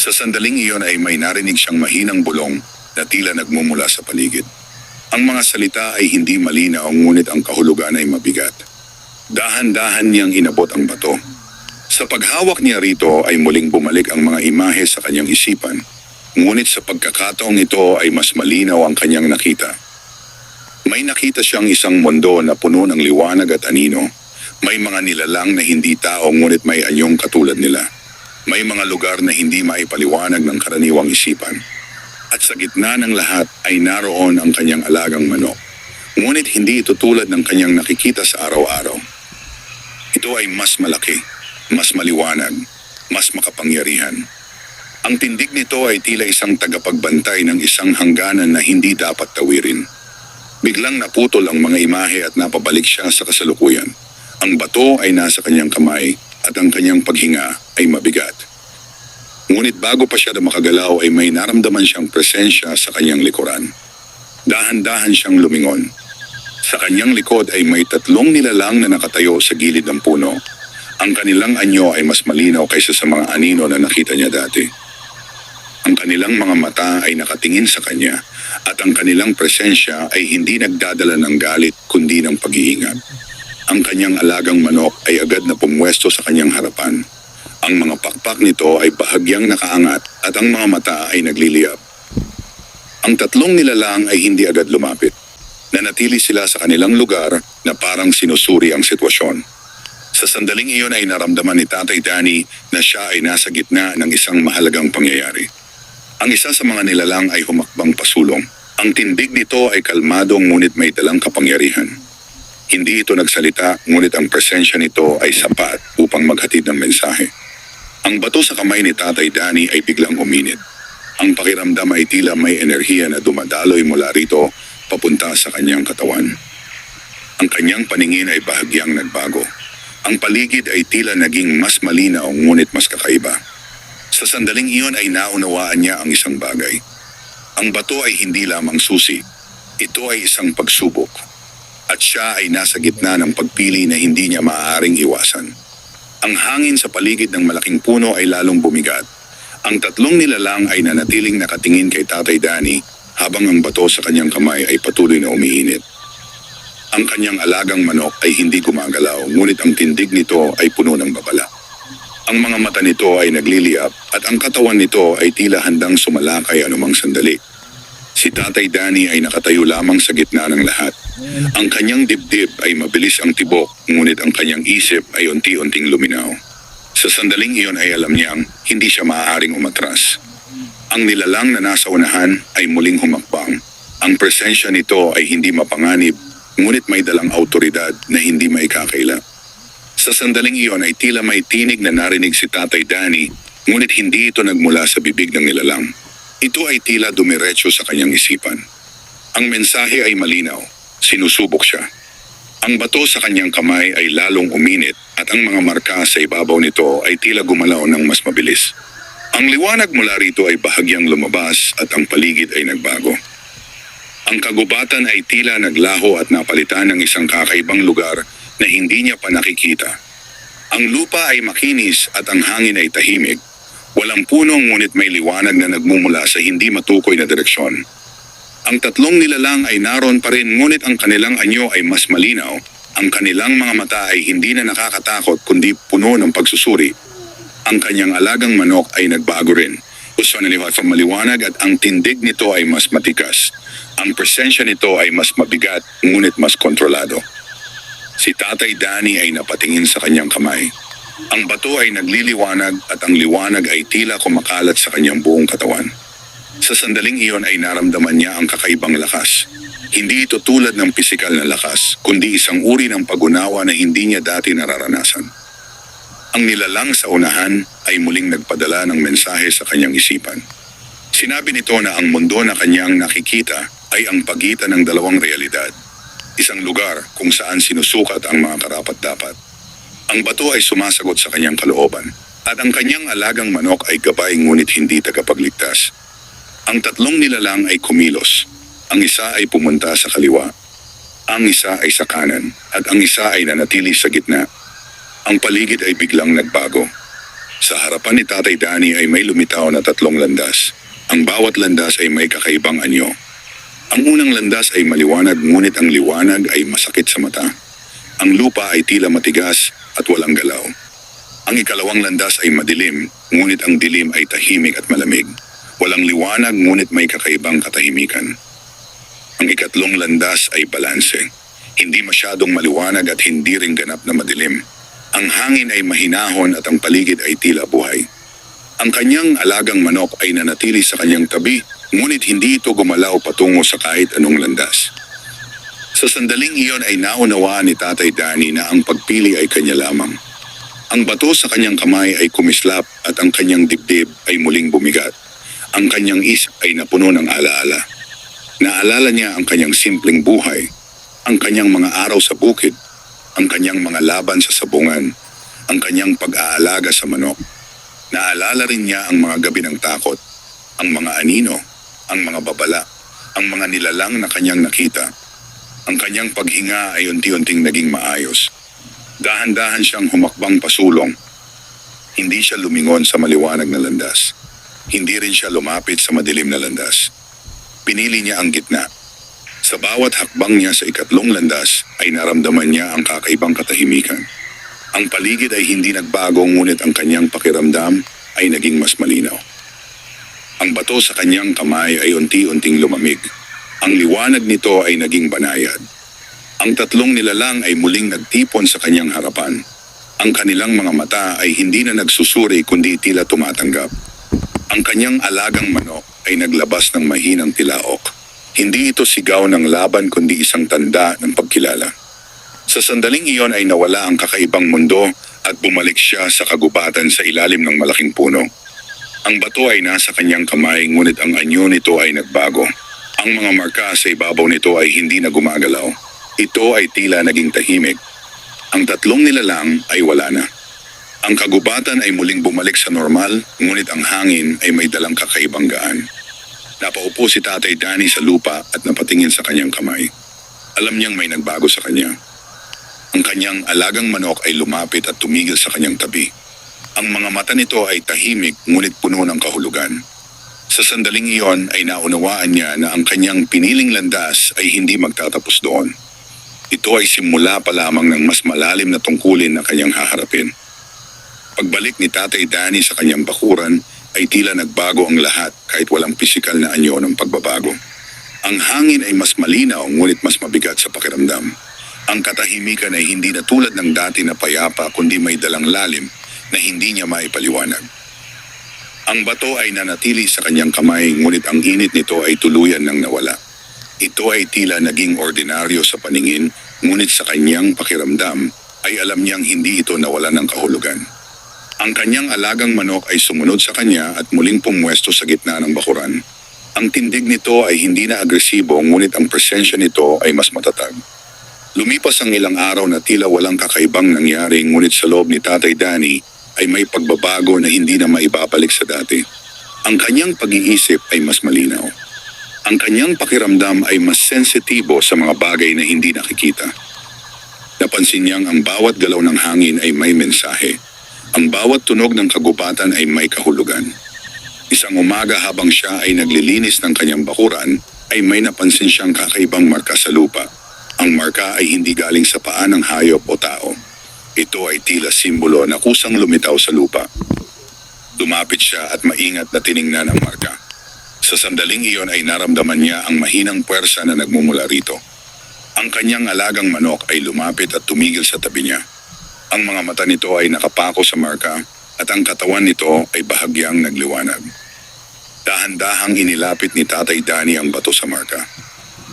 Sa sandaling iyon ay may narinig siyang mahinang bulong na tila nagmumula sa paligid. Ang mga salita ay hindi malinaw ngunit ang kahulugan ay mabigat. Dahan-dahan niyang inabot ang bato. Sa paghawak niya rito ay muling bumalik ang mga imahe sa kanyang isipan. Ngunit sa pagkakataong ito ay mas malinaw ang kanyang nakita. May nakita siyang isang mundo na puno ng liwanag at anino. May mga nilalang na hindi tao ngunit may anyong katulad nila. May mga lugar na hindi maipaliwanag ng karaniwang isipan. At sa gitna ng lahat ay naroon ang kanyang alagang manok. Ngunit hindi ito tulad ng kanyang nakikita sa araw-araw. Ito ay mas malaki, mas maliwanag, mas makapangyarihan. Ang tindig nito ay tila isang tagapagbantay ng isang hangganan na hindi dapat tawirin. Biglang naputol ang mga imahe at napabalik siya sa kasalukuyan. Ang bato ay nasa kanyang kamay at ang kanyang paghinga ay mabigat. Ngunit bago pa siya na makagalaw ay may naramdaman siyang presensya sa kanyang likuran. Dahan-dahan siyang lumingon. Sa kanyang likod ay may 3 nilalang na nakatayo sa gilid ng puno. Ang kanilang anyo ay mas malinaw kaysa sa mga anino na nakita niya dati. Ang kanilang mga mata ay nakatingin sa kanya at ang kanilang presensya ay hindi nagdadala ng galit kundi ng pag-iingat. Ang kanyang alagang manok ay agad na pumwesto sa kanyang harapan. Ang mga pakpak nito ay bahagyang nakaangat at ang mga mata ay nagliliyab. Ang 3 nilalang ay hindi agad lumapit. Nanatili sila sa kanilang lugar na parang sinusuri ang sitwasyon. Sa sandaling iyon ay naramdaman ni Tatay Danny na siya ay nasa gitna ng isang mahalagang pangyayari. Ang isa sa mga nilalang ay humakbang pasulong. Ang tindig nito ay kalmado ngunit may dalang kapangyarihan. Hindi ito nagsalita ngunit ang presensya nito ay sapat upang maghatid ng mensahe. Ang bato sa kamay ni Tatay Danny ay biglang uminit. Ang pakiramdam ay tila may enerhiya na dumadaloy mula rito papunta sa kanyang katawan. Ang kanyang paningin ay bahagyang nagbago. Ang paligid ay tila naging mas malinaw ngunit mas kakaiba. Sa sandaling iyon ay naunawaan niya ang isang bagay. Ang bato ay hindi lamang susi. Ito ay isang pagsubok. At siya ay nasa gitna ng pagpili na hindi niya maaaring iwasan. Ang hangin sa paligid ng malaking puno ay lalong bumigat. Ang 3 nilalang ay nanatiling nakatingin kay Tatay Danny habang ang bato sa kanyang kamay ay patuloy na umiinit. Ang kanyang alagang manok ay hindi gumagalaw ngunit ang tindig nito ay puno ng babala. Ang mga mata nito ay nagliliyab at ang katawan nito ay tila handang sumalakay anumang sandali. Si Tatay Danny ay nakatayo lamang sa gitna ng lahat. Ang kanyang dibdib ay mabilis ang tibok ngunit ang kanyang isip ay unti-unting luminaw. Sa sandaling iyon ay alam niyang hindi siya maaaring umatras. Ang nilalang na nasa unahan ay muling humakbang. Ang presensya nito ay hindi mapanganib ngunit may dalang autoridad na hindi maikakaila. Sa sandaling iyon ay tila may tinig na narinig si Tatay Danny, ngunit hindi ito nagmula sa bibig ng nilalang. Ito ay tila dumiretso sa kanyang isipan. Ang mensahe ay malinaw, sinusubok siya. Ang bato sa kanyang kamay ay lalong uminit at ang mga marka sa ibabaw nito ay tila gumalaw ng mas mabilis. Ang liwanag mula rito ay bahagyang lumabas at ang paligid ay nagbago. Ang kagubatan ay tila naglaho at napalitan ng isang kakaibang lugar na hindi niya pa nakikita. Ang lupa ay makinis at ang hangin ay tahimik. Walang puno ngunit may liwanag na nagmumula sa hindi matukoy na direksyon. Ang 3 nilalang ay naroon pa rin ngunit ang kanilang anyo ay mas malinaw. Ang kanilang mga mata ay hindi na nakakatakot kundi puno ng pagsusuri. Ang kanyang alagang manok ay nagbago rin. Gusto na niya maliwanag at ang tindig nito ay mas matikas. Ang presensya nito ay mas mabigat ngunit mas kontrolado. Si Tatay Danny ay napatingin sa kanyang kamay. Ang bato ay nagliliwanag at ang liwanag ay tila kumakalat sa kanyang buong katawan. Sa sandaling iyon ay naramdaman niya ang kakaibang lakas. Hindi ito tulad ng pisikal na lakas, kundi isang uri ng pag-unawa na hindi niya dati nararanasan. Ang nilalang sa unahan ay muling nagpadala ng mensahe sa kanyang isipan. Sinabi nito na ang mundo na kanyang nakikita ay ang pagitan ng 2 realidad. Isang lugar kung saan sinusukat ang mga karapat-dapat. Ang bato ay sumasagot sa kanyang kalooban at ang kanyang alagang manok ay gabay ngunit hindi tagapagligtas. Ang 3 nilalang ay kumilos. Ang isa ay pumunta sa kaliwa. Ang isa ay sa kanan at ang isa ay nanatili sa gitna. Ang paligid ay biglang nagbago. Sa harapan ni Tatay Danny ay may lumitaw na 3 landas. Ang bawat landas ay may kakaibang anyo. Ang unang landas ay maliwanag ngunit ang liwanag ay masakit sa mata. Ang lupa ay tila matigas at walang galaw. Ang ikalawang landas ay madilim, ngunit ang dilim ay tahimik at malamig. Walang liwanag ngunit may kakaibang katahimikan. Ang ikatlong landas ay balanse. Hindi masyadong maliwanag at hindi rin ganap na madilim. Ang hangin ay mahinahon at ang paligid ay tila buhay. Ang kanyang alagang manok ay nanatili sa kanyang tabi, ngunit hindi ito gumalaw patungo sa kahit anong landas. Sa sandaling iyon ay naunawaan ni Tatay Danny na ang pagpili ay kanya lamang. Ang bato sa kanyang kamay ay kumislap at ang kanyang dibdib ay muling bumigat. Ang kanyang isip ay napuno ng alaala. Naalala niya ang kanyang simpleng buhay, ang kanyang mga araw sa bukid, ang kanyang mga laban sa sabungan, ang kanyang pag-aalaga sa manok. Naalala rin niya ang mga gabi ng takot, ang mga anino, ang mga babala, ang mga nilalang na kanyang nakita. Ang kanyang paghinga ay unti-unting naging maayos. Dahan-dahan siyang humakbang pasulong. Hindi siya lumingon sa maliwanag na landas. Hindi rin siya lumapit sa madilim na landas. Pinili niya ang gitna. Sa bawat hakbang niya sa ikatlong landas ay naramdaman niya ang kakaibang katahimikan. Ang paligid ay hindi nagbago ngunit ang kanyang pakiramdam ay naging mas malinaw. Ang bato sa kanyang kamay ay unti-unting lumamig. Ang liwanag nito ay naging banayad. Ang 3 nilalang ay muling nagtipon sa kanyang harapan. Ang kanilang mga mata ay hindi na nagsusuri kundi tila tumatanggap. Ang kanyang alagang manok ay naglabas ng mahinang tilaok. Hindi ito sigaw ng laban kundi isang tanda ng pagkilala. Sa sandaling iyon ay nawala ang kakaibang mundo at bumalik siya sa kagubatan sa ilalim ng malaking puno. Ang bato ay nasa kanyang kamay ngunit ang anyo nito ay nagbago. Ang mga marka sa ibabaw nito ay hindi na gumagalaw. Ito ay tila naging tahimik. Ang 3 nilalang ay wala na. Ang kagubatan ay muling bumalik sa normal, ngunit ang hangin ay may dalang kakaibang gaan. Napaupo si Tatay Danny sa lupa at napatingin sa kanyang kamay. Alam niyang may nagbago sa kanya. Ang kanyang alagang manok ay lumapit at tumigil sa kanyang tabi. Ang mga mata nito ay tahimik ngunit puno ng kahulugan. Sa sandaling iyon ay naunawaan niya na ang kanyang piniling landas ay hindi magtatapos doon. Ito ay simula pa lamang ng mas malalim na tungkulin na kanyang haharapin. Pagbalik ni Tatay Danny sa kanyang bakuran ay tila nagbago ang lahat kahit walang pisikal na anyo ng pagbabago. Ang hangin ay mas malinaw ngunit mas mabigat sa pakiramdam. Ang katahimikan ay hindi na tulad ng dati na payapa kundi may dalang lalim na hindi niya maipaliwanag. Ang bato ay nanatili sa kanyang kamay ngunit ang init nito ay tuluyan ng nawala. Ito ay tila naging ordinaryo sa paningin ngunit sa kanyang pakiramdam ay alam niyang hindi ito nawala ng kahulugan. Ang kanyang alagang manok ay sumunod sa kanya at muling pumwesto sa gitna ng bakuran. Ang tindig nito ay hindi na agresibo ngunit ang presensya nito ay mas matatag. Lumipas ang ilang araw na tila walang kakaibang nangyari ngunit sa loob ni Tatay Danny ay may pagbabago na hindi na maibabalik sa dati. Ang kanyang pag-iisip ay mas malinaw. Ang kanyang pakiramdam ay mas sensitibo sa mga bagay na hindi nakikita. Napansin niyang ang bawat galaw ng hangin ay may mensahe. Ang bawat tunog ng kagubatan ay may kahulugan. Isang umaga habang siya ay naglilinis ng kanyang bakuran, ay may napansin siyang kakaibang marka sa lupa. Ang marka ay hindi galing sa paa ng hayop o tao. Ito ay tila simbolo na kusang lumitaw sa lupa. Dumapit siya at maingat na tiningnan ang marka. Sa sandaling iyon ay naramdaman niya ang mahinang puwersa na nagmumula rito. Ang kanyang alagang manok ay lumapit at tumigil sa tabi niya. Ang mga mata nito ay nakapako sa marka at ang katawan nito ay bahagyang nagliwanag. Dahan-dahang inilapit ni Tatay Danny ang bato sa marka.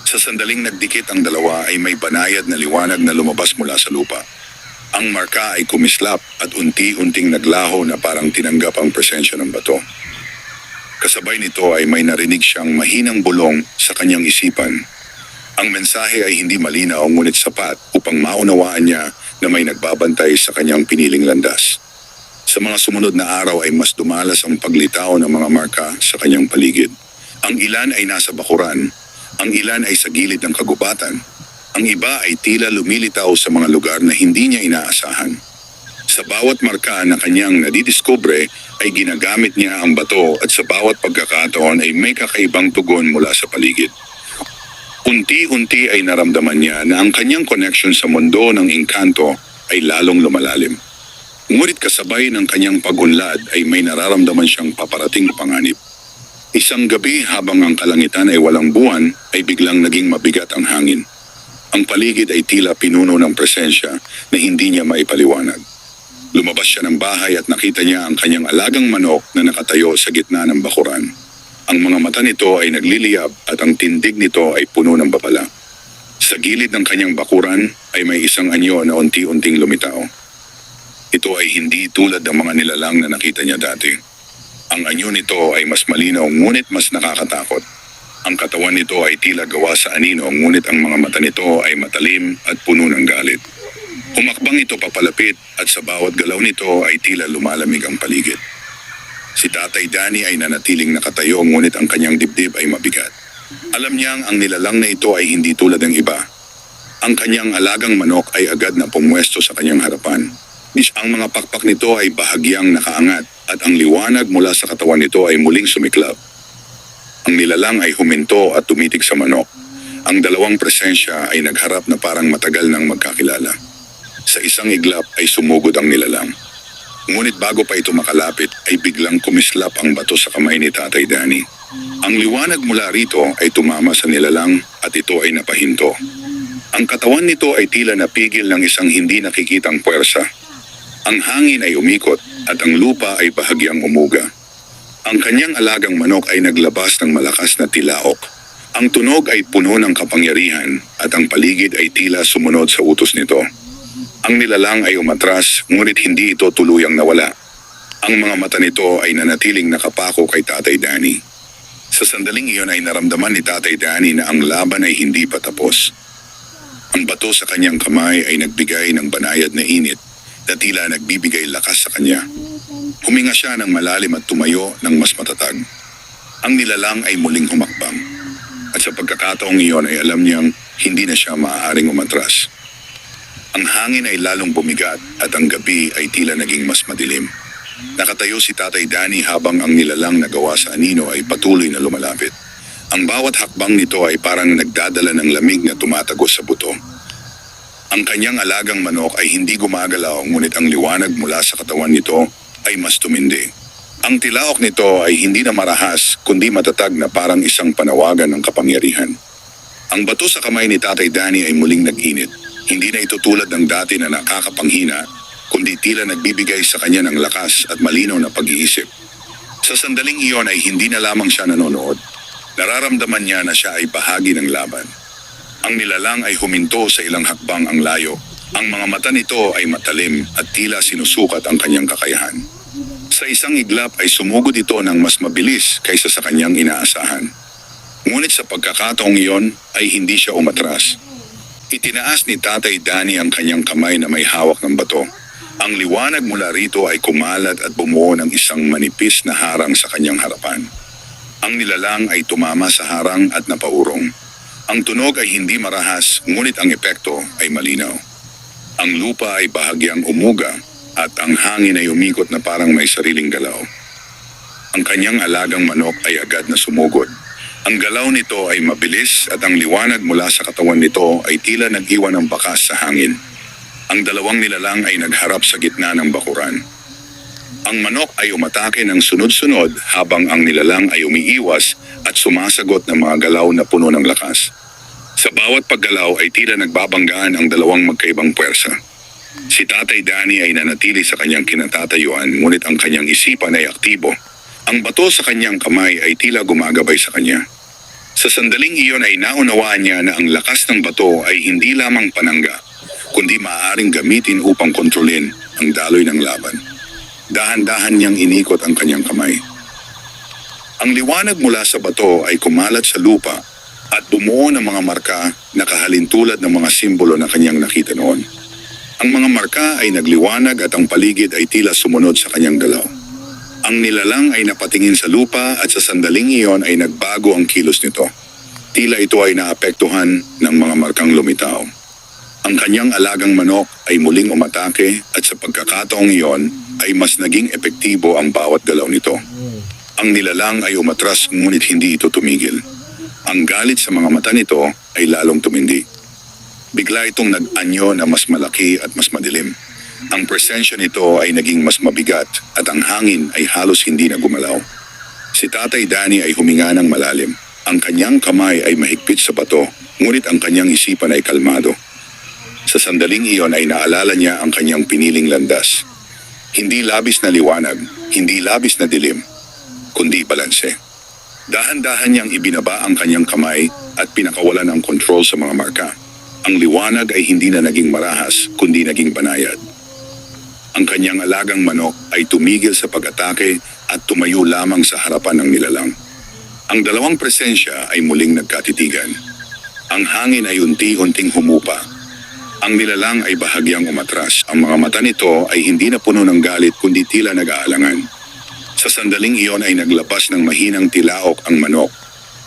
Sa sandaling nagdikit ang dalawa ay may banayad na liwanag na lumabas mula sa lupa. Ang marka ay kumislap at unti-unting naglaho na parang tinanggap ang presensya ng bato. Kasabay nito ay may narinig siyang mahinang bulong sa kanyang isipan. Ang mensahe ay hindi malinaw ngunit sapat upang maunawaan niya na may nagbabantay sa kanyang piniling landas. Sa mga sumunod na araw ay mas dumalas ang paglitaw ng mga marka sa kanyang paligid. Ang ilan ay nasa bakuran, ang ilan ay sa gilid ng kagubatan, ang iba ay tila lumilitaw sa mga lugar na hindi niya inaasahan. Sa bawat marka na kanyang nadidiskubre ay ginagamit niya ang bato at sa bawat pagkakataon ay may kakaibang tugon mula sa paligid. Unti-unti ay naramdaman niya na ang kanyang connection sa mundo ng engkanto ay lalong lumalalim. Ngunit kasabay ng kanyang pag-unlad ay may nararamdaman siyang paparating na panganib. Isang gabi habang ang kalangitan ay walang buwan ay biglang naging mabigat ang hangin. Ang paligid ay tila pinuno ng presensya na hindi niya maipaliwanag. Lumabas siya ng bahay at nakita niya ang kanyang alagang manok na nakatayo sa gitna ng bakuran. Ang mga mata nito ay nagliliyab at ang tindig nito ay puno ng babala. Sa gilid ng kanyang bakuran ay may isang anyo na unti-unting lumitaw. Ito ay hindi tulad ng mga nilalang na nakita niya dati. Ang anyo nito ay mas malinaw ngunit mas nakakatakot. Ang katawan nito ay tila gawa sa anino ngunit ang mga mata nito ay matalim at puno ng galit. Humakbang ito papalapit at sa bawat galaw nito ay tila lumalamig ang paligid. Si Tatay Danny ay nanatiling nakatayo ngunit ang kanyang dibdib ay mabigat. Alam niyang ang nilalang na ito ay hindi tulad ng iba. Ang kanyang alagang manok ay agad na pumwesto sa kanyang harapan. Ang mga pakpak nito ay bahagyang nakaangat at ang liwanag mula sa katawan nito ay muling sumiklab. Ang nilalang ay huminto at tumitig sa manok. Ang dalawang presensya ay nagharap na parang matagal nang magkakilala. Sa isang iglap ay sumugod ang nilalang. Ngunit bago pa ito makalapit ay biglang kumislap ang bato sa kamay ni Tatay Danny. Ang liwanag mula rito ay tumama sa nilalang at ito ay napahinto. Ang katawan nito ay tila napigil ng isang hindi nakikitang puwersa. Ang hangin ay umikot at ang lupa ay bahagyang umuga. Ang kanyang alagang manok ay naglabas ng malakas na tilaok. Ang tunog ay puno ng kapangyarihan at ang paligid ay tila sumunod sa utos nito. Ang nilalang ay umatras ngunit hindi ito tuluyang nawala. Ang mga mata nito ay nanatiling nakapako kay Tatay Danny. Sa sandaling iyon ay naramdaman ni Tatay Danny na ang laban ay hindi pa tapos. Ang bato sa kanyang kamay ay nagbigay ng banayad na init na tila nagbibigay lakas sa kanya. Huminga siya ng malalim at tumayo ng mas matatag. Ang nilalang ay muling humakbang. At sa pagkakataong iyon ay alam niyang hindi na siya maaaring umatras. Ang hangin ay lalong bumigat at ang gabi ay tila naging mas madilim. Nakatayo si Tatay Danny habang ang nilalang na gawa sa anino ay patuloy na lumalapit. Ang bawat hakbang nito ay parang nagdadala ng lamig na tumatagos sa buto. Ang kanyang alagang manok ay hindi gumagalaw ngunit ang liwanag mula sa katawan nito ay mas tumindi. Ang tilaok nito ay hindi na marahas kundi matatag na parang isang panawagan ng kapangyarihan. Ang bato sa kamay ni Tatay Danny ay muling nag-init. Hindi na ito tulad ng dati na nakakapanghina kundi tila nagbibigay sa kanya ng lakas at malinaw na pag-iisip. Sa sandaling iyon ay hindi na lamang siya nanonood. Nararamdaman niya na siya ay bahagi ng laban. Ang nilalang ay huminto sa ilang hakbang ang layo. Ang mga mata nito ay matalim at tila sinusukat ang kanyang kakayahan. Sa isang iglap ay sumugod ito ng mas mabilis kaysa sa kanyang inaasahan. Ngunit sa pagkakataong iyon ay hindi siya umatras. Itinaas ni Tatay Danny ang kanyang kamay na may hawak ng bato. Ang liwanag mula rito ay kumalat at bumuo ng isang manipis na harang sa kanyang harapan. Ang nilalang ay tumama sa harang at napaurong. Ang tunog ay hindi marahas, ngunit ang epekto ay malinaw. Ang lupa ay bahagyang umuga at ang hangin ay umikot na parang may sariling galaw. Ang kanyang alagang manok ay agad na sumugod. Ang galaw nito ay mabilis at ang liwanag mula sa katawan nito ay tila nag-iwan ng bakas sa hangin. Ang dalawang nilalang ay nagharap sa gitna ng bakuran. Ang manok ay umatake ng sunod-sunod habang ang nilalang ay umiiwas at sumasagot ng mga galaw na puno ng lakas. Sa bawat paggalaw ay tila nagbabanggaan ang dalawang magkaibang puwersa. Si Tatay Danny ay nanatili sa kanyang kinatatayuan ngunit ang kanyang isipan ay aktibo. Ang bato sa kanyang kamay ay tila gumagabay sa kanya. Sa sandaling iyon ay naunawaan niya na ang lakas ng bato ay hindi lamang panangga, kundi maaaring gamitin upang kontrolin ang daloy ng laban. Dahan-dahan niyang inikot ang kanyang kamay. Ang liwanag mula sa bato ay kumalat sa lupa at bumuo ng mga marka na kahalintulad ng mga simbolo na kanyang nakita noon. Ang mga marka ay nagliwanag at ang paligid ay tila sumunod sa kanyang galaw. Ang nilalang ay napatingin sa lupa at sa sandaling iyon ay nagbago ang kilos nito. Tila ito ay naapektuhan ng mga markang lumitaw. Ang kanyang alagang manok ay muling umatake at sa pagkakataong iyon ay mas naging epektibo ang bawat galaw nito. Ang nilalang ay umatras ngunit hindi ito tumigil. Ang galit sa mga mata nito ay lalong tumindi. Bigla itong nag-anyo na mas malaki at mas madilim. Ang presensya nito ay naging mas mabigat at ang hangin ay halos hindi na gumalaw. Si Tatay Danny ay huminga ng malalim. Ang kanyang kamay ay mahigpit sa bato, ngunit ang kanyang isipan ay kalmado. Sa sandaling iyon ay naalala niya ang kanyang piniling landas. Hindi labis na liwanag, hindi labis na dilim, kundi balanse. Dahan-dahan niyang ibinaba ang kanyang kamay at pinakawalan ang kontrol sa mga marka. Ang liwanag ay hindi na naging marahas, kundi naging banayad. Ang kanyang alagang manok ay tumigil sa pag-atake at tumayo lamang sa harapan ng nilalang. Ang dalawang presensya ay muling nagkatitigan. Ang hangin ay unti-unting humupa. Ang nilalang ay bahagyang umatras. Ang mga mata nito ay hindi na puno ng galit kundi tila nag-aalangan. Sa sandaling iyon ay naglabas ng mahinang tilaok ang manok.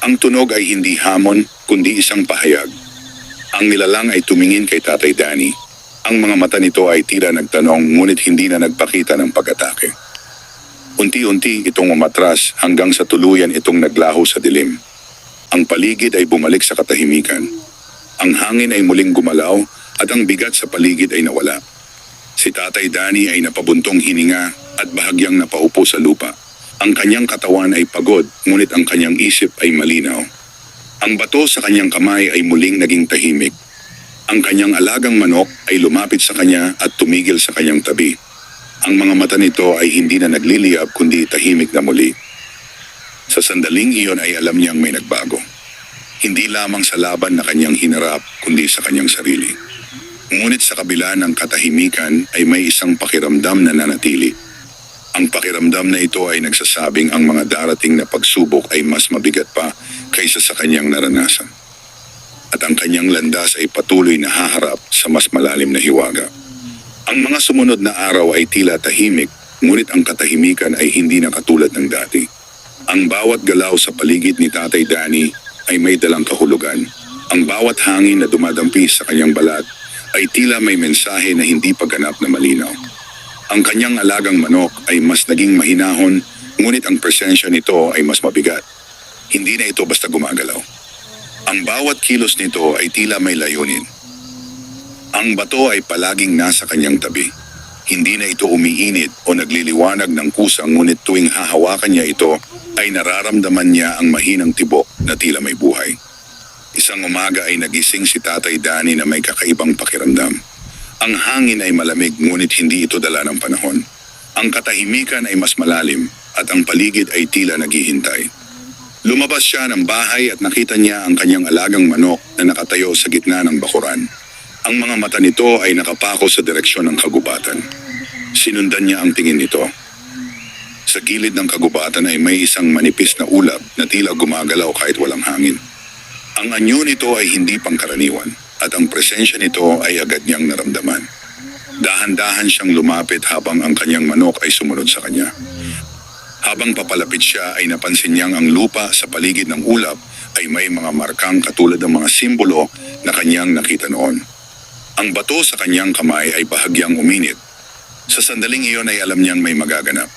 Ang tunog ay hindi hamon kundi isang pahayag. Ang nilalang ay tumingin kay Tatay Danny. Ang mga mata nito ay tila nagtanong ngunit hindi na nagpakita ng pag-atake. Unti-unti itong umatras hanggang sa tuluyan itong naglaho sa dilim. Ang paligid ay bumalik sa katahimikan. Ang hangin ay muling gumalaw at ang bigat sa paligid ay nawala. Si Tatay Danny ay napabuntong hininga at bahagyang napaupo sa lupa. Ang kanyang katawan ay pagod, ngunit ang kanyang isip ay malinaw. Ang bato sa kanyang kamay ay muling naging tahimik. Ang kanyang alagang manok ay lumapit sa kanya at tumigil sa kanyang tabi. Ang mga mata nito ay hindi na nagliliyab kundi tahimik na muli. Sa sandaling iyon ay alam niyang may nagbago. Hindi lamang sa laban na kanyang hinarap kundi sa kanyang sarili. Ngunit sa kabila ng katahimikan ay may isang pakiramdam na nanatili. Ang pakiramdam na ito ay nagsasabing ang mga darating na pagsubok ay mas mabigat pa kaysa sa kanyang naranasan. At ang kanyang landas ay patuloy na haharap sa mas malalim na hiwaga. Ang mga sumunod na araw ay tila tahimik, ngunit ang katahimikan ay hindi na katulad ng dati. Ang bawat galaw sa paligid ni Tatay Danny ay may dalang kahulugan. Ang bawat hangin na dumadampi sa kanyang balat ay tila may mensahe na hindi pagganap na malinaw. Ang kanyang alagang manok ay mas naging mahinahon, ngunit ang presensya nito ay mas mabigat. Hindi na ito basta gumagalaw. Ang bawat kilos nito ay tila may layunin. Ang bato ay palaging nasa kanyang tabi. Hindi na ito umiinit o nagliliwanag ng kusang, ngunit tuwing hahawakan niya ito, ay nararamdaman niya ang mahinang tibok na tila may buhay. Isang umaga ay nagising si Tatay Danny na may kakaibang pakiramdam. Ang hangin ay malamig ngunit hindi ito dala ng panahon. Ang katahimikan ay mas malalim at ang paligid ay tila naghihintay. Lumabas siya ng bahay at nakita niya ang kanyang alagang manok na nakatayo sa gitna ng bakuran. Ang mga mata nito ay nakapako sa direksyon ng kagubatan. Sinundan niya ang tingin nito. Sa gilid ng kagubatan ay may isang manipis na ulap na tila gumagalaw kahit walang hangin. Ang anyo nito ay hindi pangkaraniwan at ang presensya nito ay agad niyang naramdaman. Dahan-dahan siyang lumapit habang ang kanyang manok ay sumunod sa kanya. Habang papalapit siya ay napansin niyang ang lupa sa paligid ng ulap ay may mga markang katulad ng mga simbolo na kanyang nakita noon. Ang bato sa kanyang kamay ay bahagyang uminit. Sa sandaling iyon ay alam niyang may magaganap.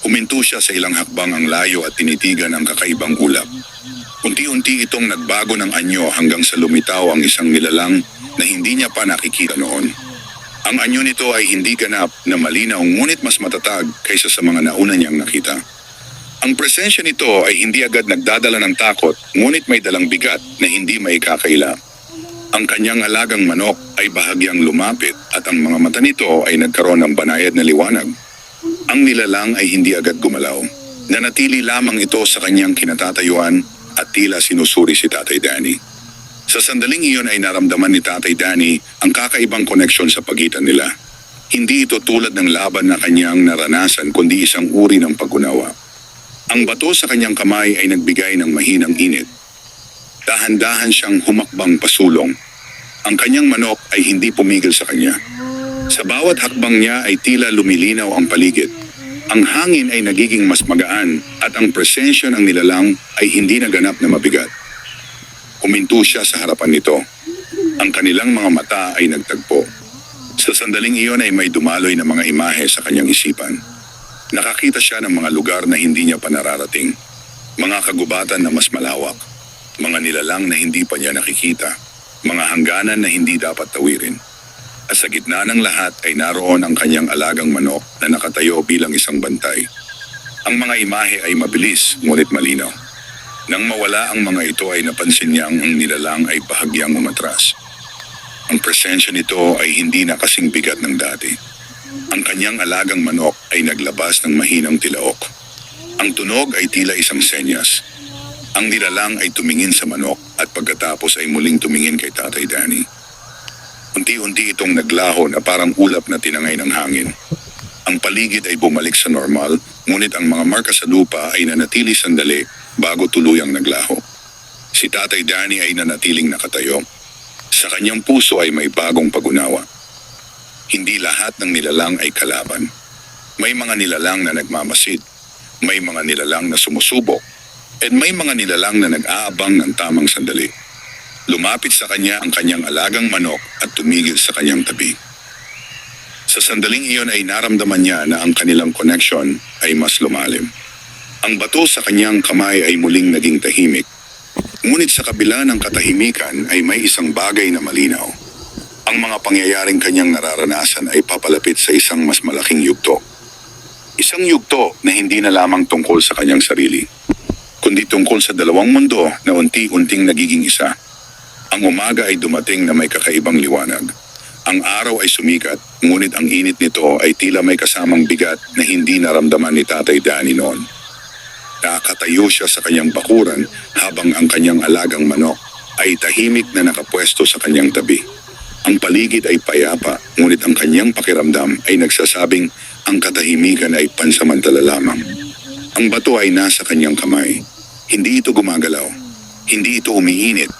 Huminto siya sa ilang hakbang ang layo at tinitigan ang kakaibang ulap. Unti-unti itong nagbago ng anyo hanggang sa lumitaw ang isang nilalang na hindi niya pa nakikita noon. Ang anyo nito ay hindi ganap na malinaw ngunit mas matatag kaysa sa mga nauna niyang nakita. Ang presensya nito ay hindi agad nagdadala ng takot ngunit may dalang bigat na hindi maikakaila. Ang kanyang alagang manok ay bahagyang lumapit at ang mga mata nito ay nagkaroon ng banayad na liwanag. Ang nilalang ay hindi agad gumalaw. Nanatili lamang ito sa kanyang kinatatayuan at tila sinusuri si Tatay Danny. Sa sandaling iyon ay naramdaman ni Tatay Danny ang kakaibang koneksyon sa pagitan nila. Hindi ito tulad ng laban na kanyang naranasan kundi isang uri ng pag-unawa. Ang bato sa kanyang kamay ay nagbigay ng mahinang init. Dahan-dahan siyang humakbang pasulong. Ang kanyang manok ay hindi pumigil sa kanya. Sa bawat hakbang niya ay tila lumilinaw ang paligid. Ang hangin ay nagiging mas magaan at ang presensya ng nilalang ay hindi naganap na mabigat. Huminto siya sa harapan nito. Ang kanilang mga mata ay nagtagpo. Sa sandaling iyon ay may dumaloy na mga imahe sa kanyang isipan. Nakakita siya ng mga lugar na hindi niya pa nararating. Mga kagubatan na mas malawak. Mga nilalang na hindi pa niya nakikita. Mga hangganan na hindi dapat tawirin. At sa gitna ng lahat ay naroon ang kanyang alagang manok na nakatayo bilang isang bantay. Ang mga imahe ay mabilis ngunit malinaw. Nang mawala ang mga ito ay napansin niyang ang nilalang ay bahagyang umatras. Ang presensya nito ay hindi na kasing bigat ng dati. Ang kanyang alagang manok ay naglabas ng mahinang tilaok. Ang tunog ay tila isang senyas. Ang nilalang ay tumingin sa manok at pagkatapos ay muling tumingin kay Tatay Danny. Unti-unti itong naglaho na parang ulap na tinangay ng hangin. Ang paligid ay bumalik sa normal, ngunit ang mga marka sa lupa ay nanatili sandali bago tuluyang naglaho. Si Tatay Danny ay nanatiling nakatayo. Sa kanyang puso ay may bagong pag-unawa. Hindi lahat ng nilalang ay kalaban. May mga nilalang na nagmamasid, may mga nilalang na sumusubok, at may mga nilalang na nag-aabang ng tamang sandali. Lumapit sa kanya ang kanyang alagang manok at tumigil sa kanyang tabi. Sa sandaling iyon ay naramdaman niya na ang kanilang connection ay mas lumalim. Ang bato sa kanyang kamay ay muling naging tahimik. Ngunit sa kabila ng katahimikan ay may isang bagay na malinaw. Ang mga pangyayaring kanyang nararanasan ay papalapit sa isang mas malaking yugto. Isang yugto na hindi na lamang tungkol sa kanyang sarili, kundi tungkol sa dalawang mundo na unti-unting nagiging isa. Ang umaga ay dumating na may kakaibang liwanag. Ang araw ay sumikat, ngunit ang init nito ay tila may kasamang bigat na hindi naramdaman ni Tatay Danny noon. Nakatayo siya sa kanyang bakuran habang ang kanyang alagang manok ay tahimik na nakapwesto sa kanyang tabi. Ang paligid ay payapa, ngunit ang kanyang pakiramdam ay nagsasabing ang katahimikan ay pansamantala lamang. Ang bato ay nasa kanyang kamay. Hindi ito gumagalaw. Hindi ito umiinit.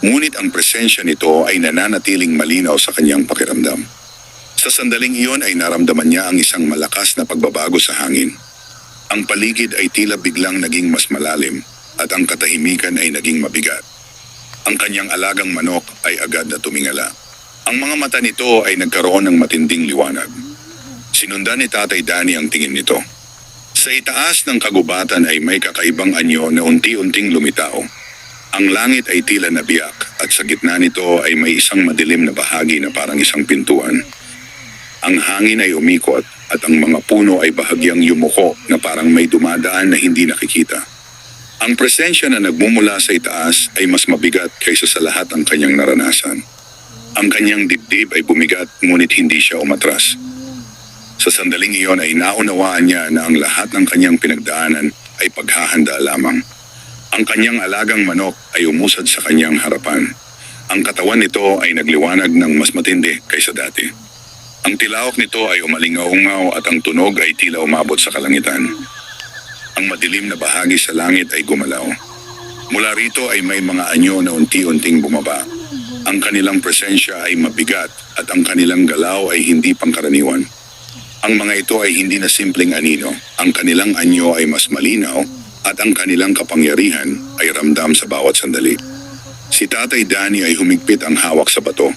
Ngunit ang presensya nito ay nananatiling malinaw sa kanyang pakiramdam. Sa sandaling iyon ay naramdaman niya ang isang malakas na pagbabago sa hangin. Ang paligid ay tila biglang naging mas malalim at ang katahimikan ay naging mabigat. Ang kanyang alagang manok ay agad na tumingala. Ang mga mata nito ay nagkaroon ng matinding liwanag. Sinundan ni Tatay Danny ang tingin nito. Sa itaas ng kagubatan ay may kakaibang anyo na unti-unting lumitaw. Ang langit ay tila nabiyak at sa gitna nito ay may isang madilim na bahagi na parang isang pintuan. Ang hangin ay umikot at ang mga puno ay bahagyang yumuko na parang may dumadaan na hindi nakikita. Ang presensya na nagmumula sa itaas ay mas mabigat kaysa sa lahat ang kanyang naranasan. Ang kanyang dibdib ay bumigat ngunit hindi siya umatras. Sa sandaling iyon ay naunawaan niya na ang lahat ng kanyang pinagdaanan ay paghahanda lamang. Ang kanyang alagang manok ay umusad sa kanyang harapan. Ang katawan nito ay nagliwanag ng mas matindi kaysa dati. Ang tilawak nito ay umalingaw-ungaw at ang tunog ay tila umabot sa kalangitan. Ang madilim na bahagi sa langit ay gumalaw. Mula rito ay may mga anyo na unti-unting bumaba. Ang kanilang presensya ay mabigat at ang kanilang galaw ay hindi pangkaraniwan. Ang mga ito ay hindi na simpleng anino. Ang kanilang anyo ay mas malinaw at ang kanilang kapangyarihan ay ramdam sa bawat sandali. Si Tatay Danny ay humigpit ang hawak sa bato.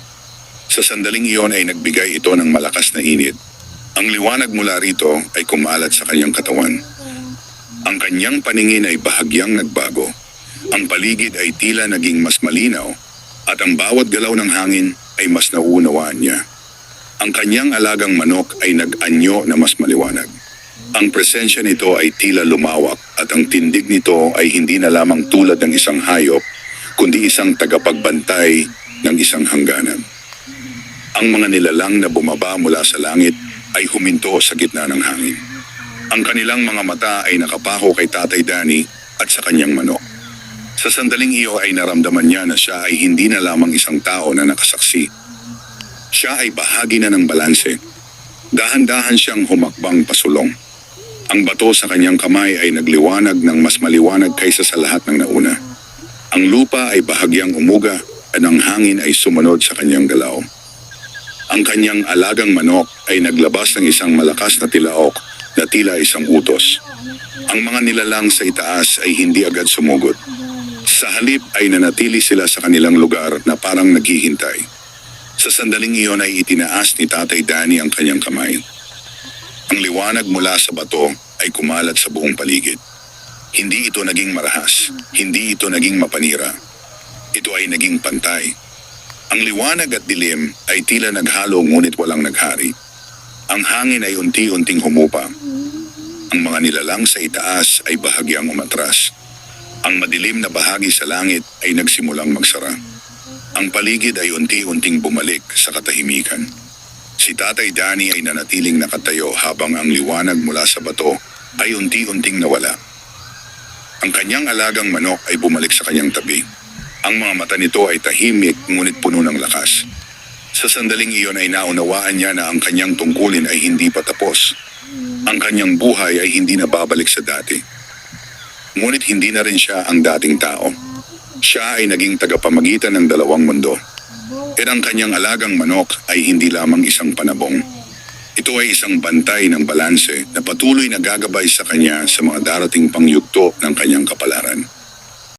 Sa sandaling iyon ay nagbigay ito ng malakas na init. Ang liwanag mula rito ay kumalat sa kanyang katawan. Ang kanyang paningin ay bahagyang nagbago. Ang paligid ay tila naging mas malinaw at ang bawat galaw ng hangin ay mas nauunawaan niya. Ang kanyang alagang manok ay nag-anyo na mas maliwanag. Ang presensya nito ay tila lumawak at ang tindig nito ay hindi na lamang tulad ng isang hayop, kundi isang tagapagbantay ng isang hangganan. Ang mga nilalang na bumaba mula sa langit ay huminto sa gitna ng hangin. Ang kanilang mga mata ay nakapako kay Tatay Danny at sa kanyang manok. Sa sandaling iyo ay naramdaman niya na siya ay hindi na lamang isang tao na nakasaksi. Siya ay bahagi na ng balanse. Dahan-dahan siyang humakbang pasulong. Ang bato sa kanyang kamay ay nagliwanag ng mas maliwanag kaysa sa lahat ng nauna. Ang lupa ay bahagyang umuga at ang hangin ay sumunod sa kanyang galaw. Ang kanyang alagang manok ay naglabas ng isang malakas na tilaok na tila isang utos. Ang mga nilalang sa itaas ay hindi agad sumugot. Sa halip ay nanatili sila sa kanilang lugar na parang naghihintay. Sa sandaling iyon ay itinaas ni Tatay Danny ang kanyang kamay. Ang liwanag mula sa bato ay kumalat sa buong paligid. Hindi ito naging marahas, hindi ito naging mapanira. Ito ay naging pantay. Ang liwanag at dilim ay tila naghalo ngunit walang naghari. Ang hangin ay unti-unting humupa. Ang mga nilalang sa itaas ay bahagyang umatras. Ang madilim na bahagi sa langit ay nagsimulang magsara. Ang paligid ay unti-unting bumalik sa katahimikan. Si Tatay Danny ay nanatiling nakatayo habang ang liwanag mula sa bato ay unti-unting nawala. Ang kanyang alagang manok ay bumalik sa kanyang tabi. Ang mga mata nito ay tahimik ngunit puno ng lakas. Sa sandaling iyon ay naunawaan niya na ang kanyang tungkulin ay hindi pa tapos. Ang kanyang buhay ay hindi na babalik sa dati. Ngunit hindi na rin siya ang dating tao. Siya ay naging tagapamagitan ng dalawang mundo. At ang kanyang alagang manok ay hindi lamang isang panabong. Ito ay isang bantay ng balanse na patuloy na gagabay sa kanya sa mga darating pangyugto ng kanyang kapalaran.